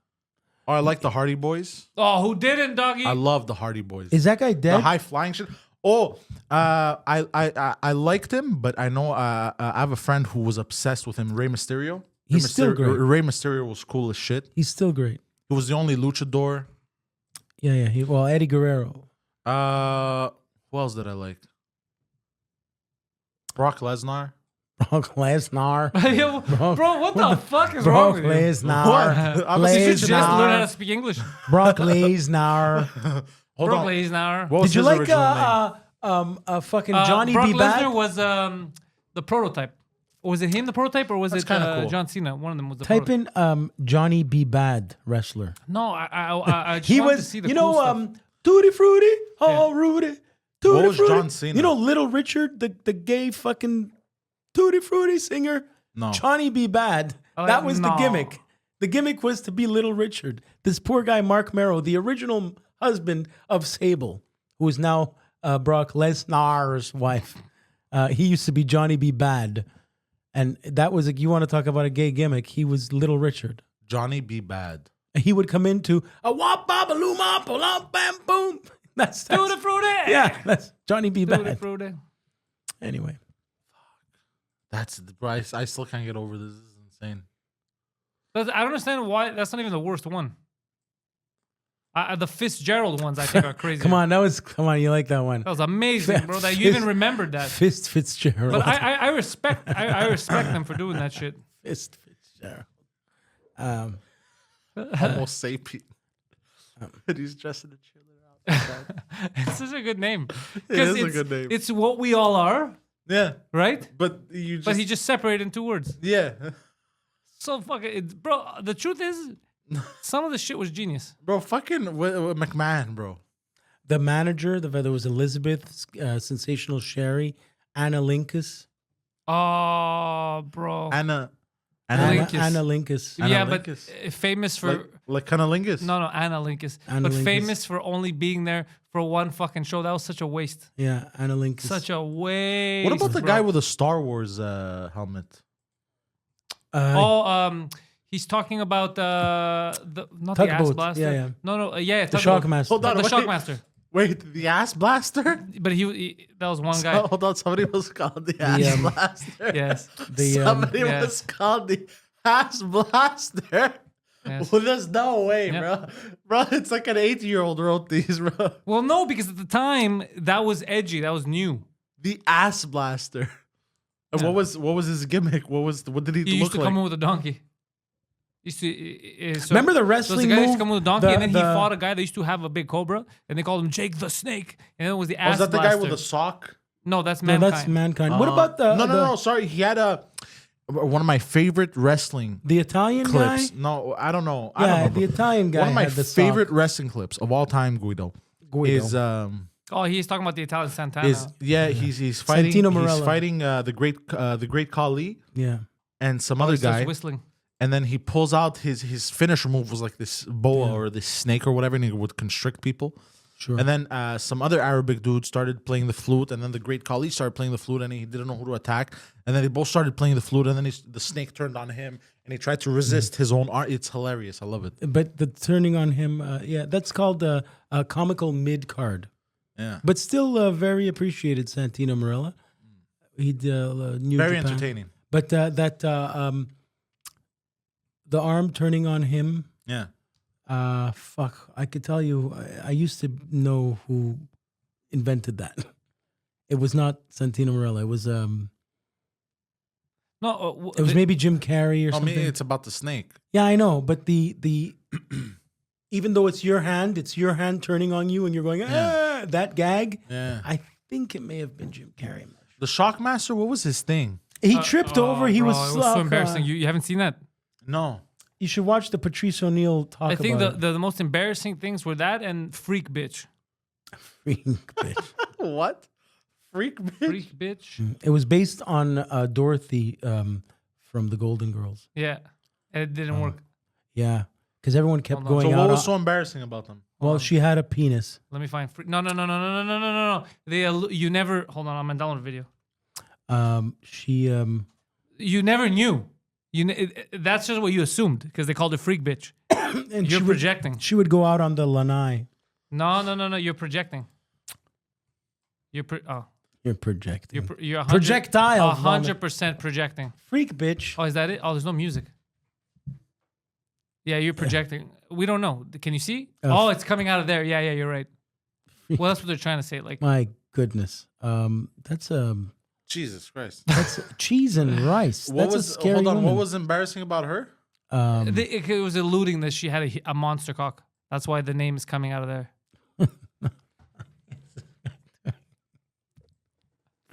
Oh, I like the Hardy Boys. Oh, who didn't, doggy? I love the Hardy Boys. Is that guy the dead? high flying shit. Oh, I liked him, but I know I have a friend who was obsessed with him, Rey Mysterio. He's Rey still great. Rey Mysterio was cool as shit. He's still great. He was the only luchador. Yeah. Well, Eddie Guerrero. Who else did I like? Brock Lesnar. Brock Lesnar. Yo, bro, what the fuck is Brock wrong with you? Lesnar. Obviously, You just learn how to Lesnar. speak English. Brock Lesnar. Hold Brock on. Lesnar. What was Did you his like original name? fucking Johnny Brock B. Lesnar Bad? was the prototype. Was it him, the prototype, or was That's it kinda cool. John Cena? One of them was the Type prototype. in Johnny B. Bad wrestler. No, I just He wanted to was, see the you cool know, stuff. Tutti Frutti, oh Rudy, Tutti was Frutti. John Cena? You know, Little Richard, the gay fucking Tutti Frutti singer. No. Johnny B. Bad. That was the no. gimmick. The gimmick was to be Little Richard. This poor guy, Mark Merrow, the original husband of Sable, who is now Brock Lesnar's wife. He used to be Johnny B. Bad. And that was, you want to talk about a gay gimmick, he was Little Richard. Johnny B. Bad. And he would come into a wop bop a loom up a bam boom. That's Tutti Frutti. yeah, that's Johnny B. Tutti Bad. Frutti. Anyway, That's bro, I still can't get over this. This is insane. I don't understand why that's not even the worst one. The Fitzgerald ones I think are crazy. come on, you like that one? That was amazing, bro. That you even remembered that. Fist Fitzgerald. But I respect them for doing that shit. Fist Fitzgerald. Homo sapien. And he's dressed in a chiller outfit. It's such a good name. It is a 'Cause good name. It's what we all are, Yeah, right? but you just But he just separated in 2 words. yeah, So fucking bro. The truth is, some of the shit was genius. bro, fucking McMahon, bro. The manager, there was Elizabeth, Sensational Sherry, Anna Linkus. Oh, bro. Anna Linkus. Anna Linkus. yeah, Anna but Linkus. famous for like cunnilingus. no Anna Linkus, Anna but Linkus. famous for only being there for one fucking show. That was such a waste. Yeah, Anna Linkus. Such a waste. What about the bro. guy with a Star Wars helmet? He's talking about the not the ass Tugboat. blaster. Yeah, yeah. No, the Tugboat. Shockmaster. Hold on, The wait. Shockmaster. Wait, the ass blaster? But he that was one guy. Hold on, somebody was called the ass blaster. Yes. Somebody yes. was called the ass blaster. Yes. Well, there's no way, Yep. bro. Bro, it's like an 8-year-old wrote these, bro. Well, no, because at the time that was edgy. That was new. The ass blaster. And Yeah. what was his gimmick? What did he He look used to like? come in with a donkey. Used to, so, Remember the so the wrestling guy used to move? come with a donkey, The- and then he the- fought a guy that used to have a big cobra, and they called him Jake the Snake, and it was the ass Was that the guy with blaster. the sock? No, that's No, mankind. that's Mankind. What about the No. Sorry, he had one of my favorite wrestling the Italian clips. guy? No, I don't know. I Yeah, don't know, the bro. Italian guy. One of my had the favorite sock. wrestling clips of all time, Guido, Guido. is Oh, he's talking about the Italian Santana. he's fighting Santino he's Marella. fighting the great Khali Yeah. and some Oh, other he starts guy, whistling. and then he pulls out his finisher move was like this boa or this snake or whatever, and he would constrict people. Sure. And then some other Arabic dude started playing the flute, and then the great Khali started playing the flute, and he didn't know who to attack. And then they both started playing the flute, and then the snake turned on him, and he tried to resist his own art. It's hilarious. I love it. But the turning on him, that's called a comical mid card. Yeah, But still very appreciated, Santino Marella. He'd New very Japan. entertaining. But the arm turning on him, Yeah, fuck, I could tell you, I used to know who invented that. It was not Santino Marella. It was No, it was maybe Jim Carrey or I something. mean it's about the snake. Yeah, I know, but the even though it's your hand turning on you, and you're going that gag. Yeah, I think it may have been Jim Carrey. the Shockmaster. What was his thing? He tripped over. He bro, was, it was so embarrassing. You haven't seen that? No, You should watch the Patrice O'Neill talk I think about the most embarrassing things were that and Freak Bitch. Freak bitch. what? Freak bitch. Freak Bitch. It was based on Dorothy from the Golden Girls. Yeah. And it didn't work. Yeah, because everyone kept Hold on. going So what out. was so embarrassing about them? Well, she had a penis. Let me find Freak. No. You never. Hold on. I'm gonna download a video. She You never knew. That's just what you assumed because they called it Freak Bitch. and You're she projecting. She would go out on the lanai. No. You're projecting. You're projecting. you're Projectile vomit. 100% projecting. Freak bitch. Oh, is that it? Oh, there's no music. Yeah, you're projecting. We don't know. Can you see? Oh, it's coming out of there. Yeah, you're right. Well, that's what they're trying to say. Like, My goodness. That's Jesus Christ. That's cheese and rice. That's a scary hold on, woman. what was embarrassing about her? It was alluding that she had a monster cock. That's why the name is coming out of there.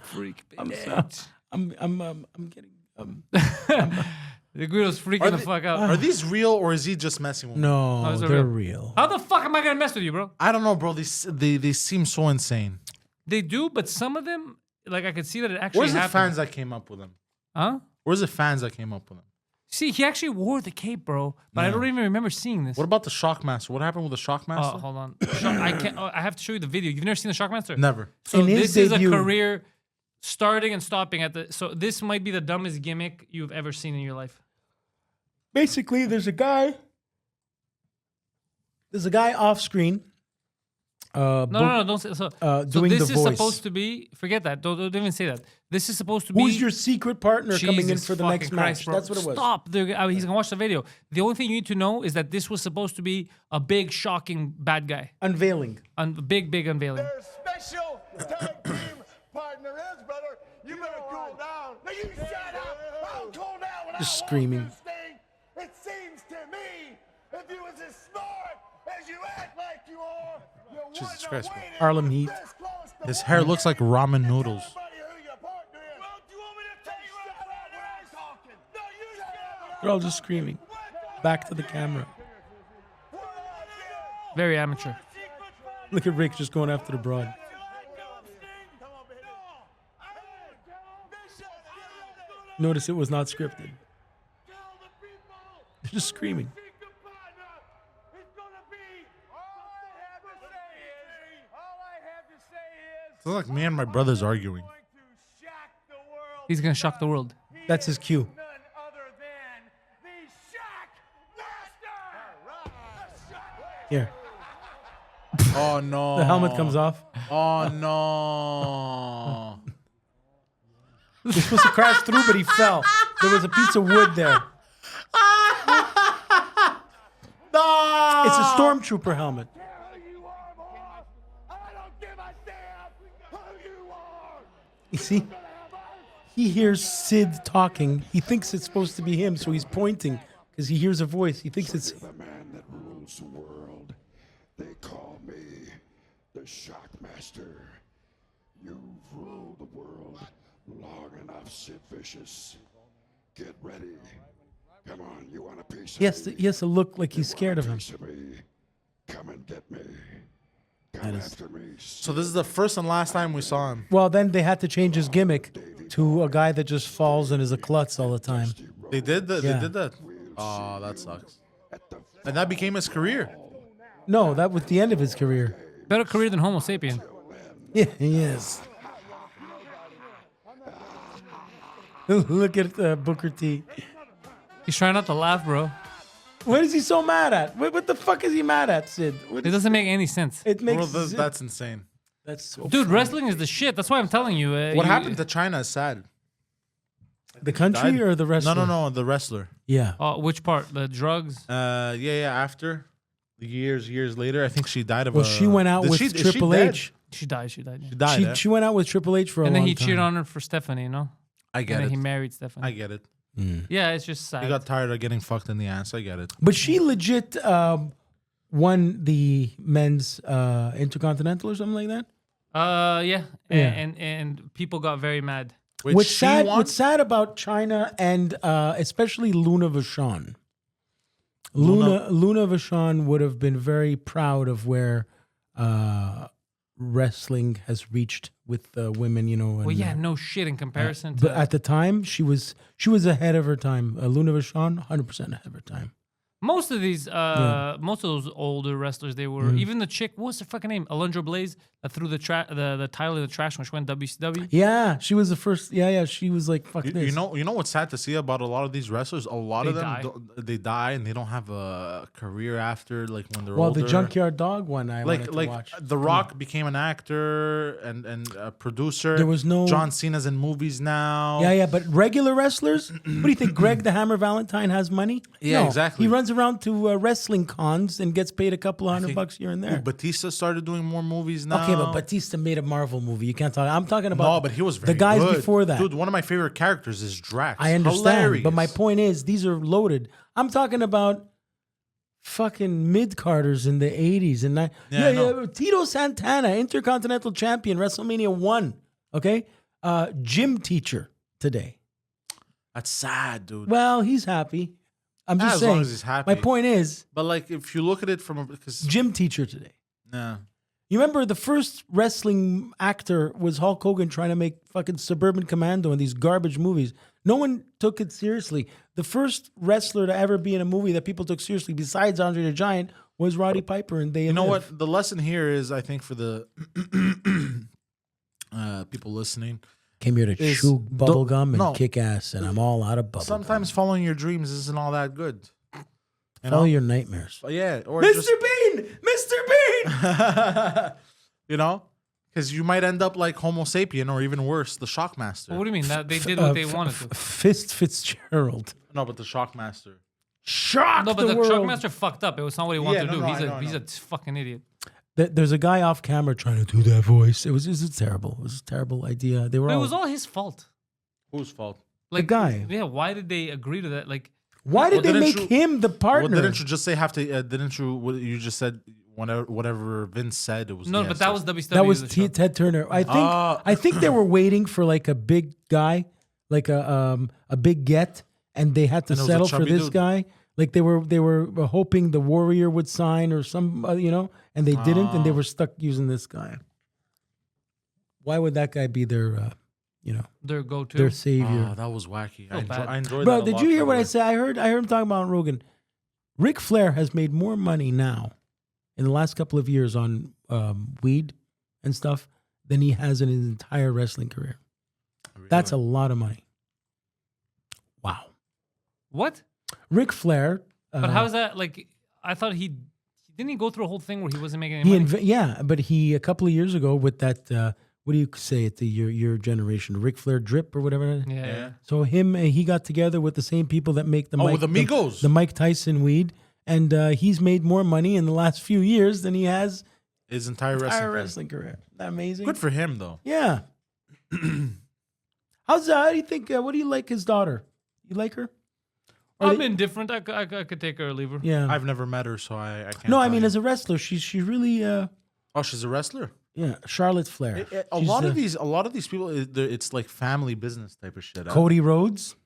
Freak bitch. I'm getting. The Guido's freaking the fuck out. Are these real or is he just messing with me? No, Those are they're real. real. How the fuck am I gonna mess with you, bro? I don't know, bro. They seem so insane. They do, but some of them, like I could see that it actually Where's the happened. fans that came up with him? Huh? Where's the fans that came up with him? See, he actually wore the cape, bro. But I don't even remember seeing this. What about the Shockmaster? What happened with the Shockmaster? Oh, hold on. I can't. I have to show you the video. You've never seen the Shockmaster? Never. So In his this is a debut- career starting and stopping at the. So this might be the dumbest gimmick you've ever seen in your life. Basically, there's a guy off screen. No, don't say so. Doing this the is voice. supposed to be. Forget that. Don't even say that. This is supposed to be. Who's your secret partner coming in Jesus for the fucking next Christ, match? bro. That's what it was. Stop. He's gonna watch the video. The only thing you need to know is that this was supposed to be a big, shocking bad guy. Unveiling. Big unveiling. Special tag team partner is, brother. You better cool down. Now you shut up. I'll cool down when Just I screaming. watch this thing. It seems to me, if you was as smart as you act like you are, you Jesus wouldn't Christ, have bro. waited Harlem Heat. this close to His hair looks like ramen noodles. everybody who your partner is. Well, do you want me to tell you right now when I'm talking? No, you shut up. They're all just screaming. Back to the camera. Very amateur. Look at Rick just going after the broad. Notice it was not scripted. They're just screaming. It's like me and my brothers arguing. He's gonna shock the world. That's his cue. Here. Oh no. The helmet comes off. Oh no. He was supposed to crash through, but he fell. There was a piece of wood there. No. It's a stormtrooper helmet. You see? He hears Sid talking. He thinks it's supposed to be him, so he's pointing because he hears a voice. He thinks it's. The man that rules the world. They call me the Shockmaster. You've ruled the world long enough, Sid Vicious. Get ready. Come on, you want a piece of He has to, me? he has to look like he's scared of him. Piece of me. Come and get me. Come after me. So this is the first and last time we saw him. Well, then they had to change his gimmick to a guy that just falls and is a klutz all the time. They did that. Yeah. They did that. Oh, that sucks. And that became his career. No, that was the end of his career. Better career than Homo sapien. Yeah, he is. Look at Booker T. He's trying not to laugh, bro. What is he so mad at? What the fuck is he mad at, Sid? It doesn't make any sense. It makes Bro, that's insane. that's so Dude, wrestling is the shit. That's why I'm telling you. What happened to China is sad. the country Died? or the wrestler? No, the wrestler. Yeah. Which part? The drugs? Yeah. After years later, I think she died of. Well, she went out Is with she Triple dead? H. She died. She died. Yeah. She died. eh? She went out with Triple H for a And then long he time. cheated on her for Stephanie, you know? I And get then it. he married Stephanie. I get it. Yeah, it's just sad. He got tired of getting fucked in the ass. I get it. But she legit won the men's intercontinental or something like that. Yeah. Yeah. And people got very mad. Wait, What's she sad? won? What's sad about China and especially Luna Vachon. Luna Vachon would have been very proud of where wrestling has reached with women. You know. And, Well, yeah, no shit in comparison but to. at the time, she was ahead of her time. Luna Vachon, 100% ahead of her time. Most of these, most of those older wrestlers, they were even the chick. What's her fucking name? Alundra Blaze that threw the title in the trash when she went WCW. Yeah, she was the first. Yeah, she was like, fuck this. You know what's sad to see about a lot of these wrestlers? A lot They of them die. they die and they don't have a career after, like when they're well, older. the Junkyard Dog one I wanted to like watch. The Rock became an actor and a producer. There was no- John Cena's in movies now. Yeah, but regular wrestlers. What do you think? Greg the Hammer Valentine has money? Yeah, No, exactly. He runs a around to wrestling cons and gets paid a couple of $100 here and there. Batista started doing more movies now. Okay, but Batista made a Marvel movie. You can't talk. I'm talking about No, but he was very the guys good. before that. Dude, one of my favorite characters is Drax. I understand, Hilarious. but my point is these are loaded. I'm talking about fucking mid-carders in the 80s and Tito Santana, Intercontinental Champion, WrestleMania 1. Okay? Gym teacher today. That's sad, dude. Well, he's happy. I'm just As saying. long as he's happy. My point is, But like, if you look at it from because gym teacher today. nah, You remember the first wrestling actor was Hulk Hogan trying to make fucking Suburban Commando and these garbage movies. No one took it seriously. The first wrestler to ever be in a movie that people took seriously besides Andre the Giant was Roddy Piper, and they you know what? The lesson here is, I think, for the people listening, came here to is chew bubble gum and no. kick ass, and I'm all out of bubble sometimes following your dreams isn't all that good. You Follow know? your nightmares. Yeah, or Mr. just Bean! Mr. Bean! you know, because you might end up like Homo sapien or even worse, the Shockmaster. What do you mean? That they did what they wanted to. Fist Fitzgerald. No, but the Shockmaster. Shock No, but the world. Shockmaster fucked up. It was not what he wanted to do. He's a fucking idiot. There's a guy off camera trying to do that voice. It was terrible. It was a terrible idea. They were But it all, was all his fault. Whose fault? Like guy. Yeah, why did they agree to that? Like, Why did they didn't make you- him the partner? Well, didn't you just say have to? Didn't you? What you just said whatever Vince said. It was no, the but that answer. was WCW. That was the show. Ted Turner. I think they were waiting for like a big guy, like a big get, and they had to And it was a settle for chubby this dude. guy. Like they were hoping the Warrior would sign or some, and they didn't, and they were stuck using this guy. Why would that guy be their, Their go-to. their savior? Oh, that was wacky. So bad. I enjoyed Bro, that. a did lot, you hear by the what I way. said? I heard him talking about Rogan. Ric Flair has made more money now in the last couple of years on weed and stuff than he has in his entire wrestling career. That's a lot of money. Wow. What? Ric Flair. But how is that? Like, I thought didn't he go through a whole thing where he wasn't making any money? But he a couple of years ago with that what do you say at your generation, Ric Flair drip or whatever. Yeah. So he got together with the same people that make the with Amigos. the Mike Tyson weed, and he's made more money in the last few years than he has His entire wrestling career. Isn't that amazing? Good for him, though. Yeah. How do you think? What do you like his daughter? You like her? Or I'm they- indifferent. I could take her or leave her. Yeah. I've never met her, so I can't. No, I tell mean you. as a wrestler, she's really Oh, she's a wrestler. Charlotte Flair. A She's, lot of these people, it's like family business type of shit. Cody Rhodes.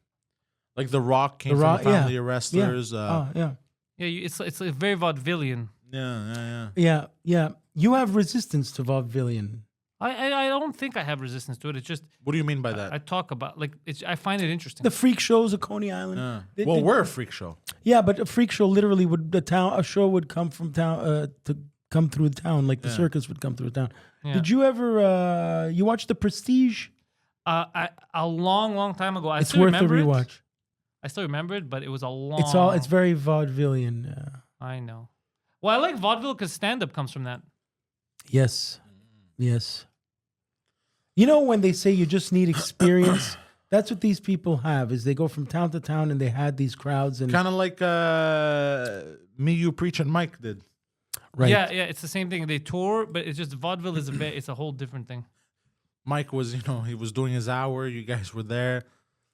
Like The Rock came The Rock, from a family yeah. of wrestlers. Yeah. Yeah, it's like very vaudevillian. Yeah. You have resistance to vaudevillian. I don't think I have resistance to it. It's just What do you mean by that? I talk about I find it interesting. The freak shows of Coney Island. Well, we're a freak show. Yeah, but a freak show literally a show would come from town to come through town, like the circus would come through town. Yeah. Did you ever you watch The Prestige? A long time ago. I It's still worth the remember rewatch. it. I still remember it, but it was a long. It's very vaudevillian. I know. Well, I like vaudeville because stand-up comes from that. Yes. You know when they say you just need experience, that's what these people have. Is they go from town to town and they had these crowds and Kind of like Me, You, Preach, and Mike did. right. Yeah, it's the same thing. They tour, but it's just vaudeville is it's a whole different thing. Mike was, he was doing his hour. You guys were there.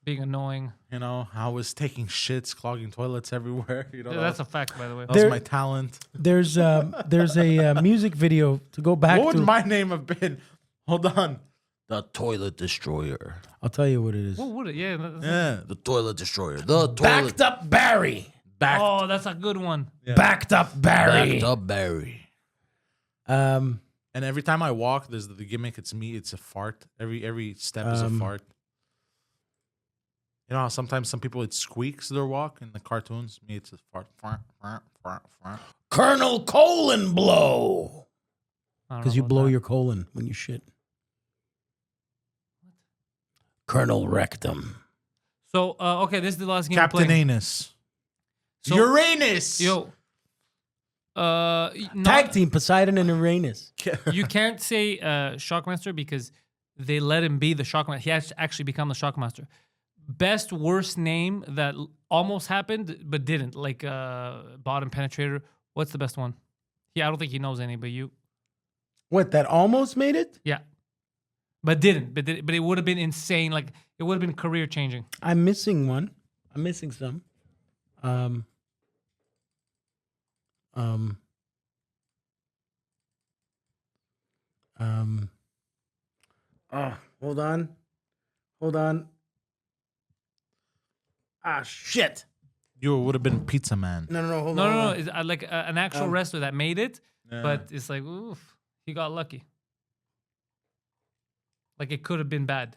Being annoying. I was taking shits, clogging toilets everywhere. That's a fact, by the way. that was my talent. There's a music video to go back What to. would my name have been? Hold on. The Toilet Destroyer. I'll tell you what it is. What would it? Yeah. Yeah, the Toilet Destroyer. The Toilet. Backed up Barry. Oh, that's a good one. Backed up Barry. Backed up Barry. Um, And every time I walk, there's the gimmick. It's me. It's a fart. Every step is a fart. You know how sometimes some people it squeaks their walk in the cartoons. Me, it's a fart. Fart, fart, fart, fart. Colonel Colon Blow. I don't Because know you about blow that. your colon when you shit. Colonel Rectum. So, okay, this is the last game Captain we're playing. Anus. So- Uranus. Yo. Tag team Poseidon and Uranus. You can't say Shockmaster because they let him be the Shockmaster. He has to actually become the Shockmaster. best worst name that almost happened but didn't, like bottom penetrator. What's the best one? Yeah, I don't think he knows any, but you. What, that almost made it? Yeah, but didn't. But it would have been insane. Like it would have been career changing. I'm missing one. I'm missing some. Hold on. Ah, shit. You would have been Pizza Man. No, hold No, on. no. It's like an actual wrestler that made it, but it's like, oof, he got lucky. Like it could have been bad.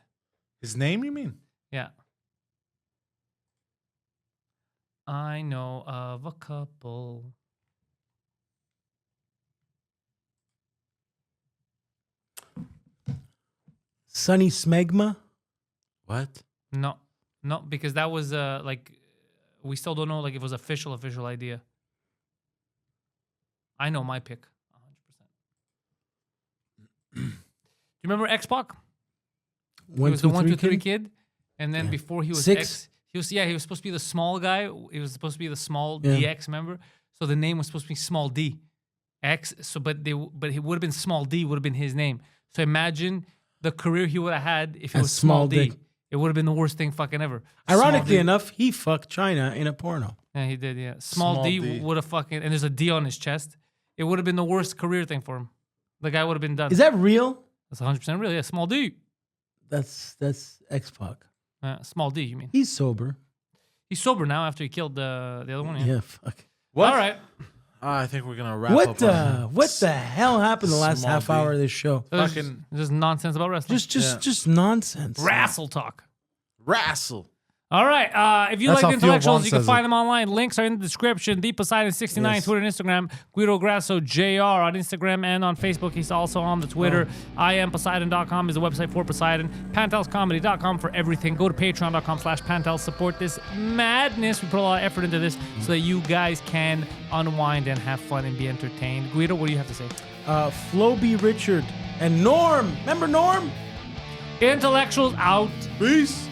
His name, you mean? Yeah. I know of a couple. Sonny Smegma? What? No, because that was like we still don't know like if it was official idea. I know my pick, 100%. Do you remember X-Pac? He was the 1, 2, 3 kid, and then before he was 6? X, he was supposed to be the small guy. He was supposed to be the small Yeah. DX, remember? So the name was supposed to be Small D, X. So but he would have been Small D would have been his name. So imagine the career he would have had if it As was Small D. Small D. It would have been the worst thing fucking ever. Ironically Small D. enough, he fucked China in a porno. Yeah, he did. Yeah, Small D, D. would have fucking and there's a D on his chest. It would have been the worst career thing for him. The guy would have been done. Is that real? That's 100% real. Yeah, Small D. That's X-Pac. Small D, you mean? He's sober. He's sober now after he killed the other one. Yeah, fuck. All right. I think we're gonna wrap up. What the hell happened the last Small half D. hour of this show? Fucking just nonsense about wrestling. Just nonsense. wrestle talk. Wrestle. All right. If you That's like how the intellectuals, Theo you Von can says find them online. Links are in the description. The Poseidon69, Yes. Twitter and Instagram. Guido Grasso JR on Instagram and on Facebook. He's also on the Twitter. IamPoseidon.com is the website for Poseidon. PantelsComedy.com for everything. Go to Patreon.com/Pantels. Support this madness. We put a lot of effort into this so that you guys can unwind and have fun and be entertained. Guido, what do you have to say? Flo B. Richard and Norm. Remember Norm? Intellectuals out. Peace.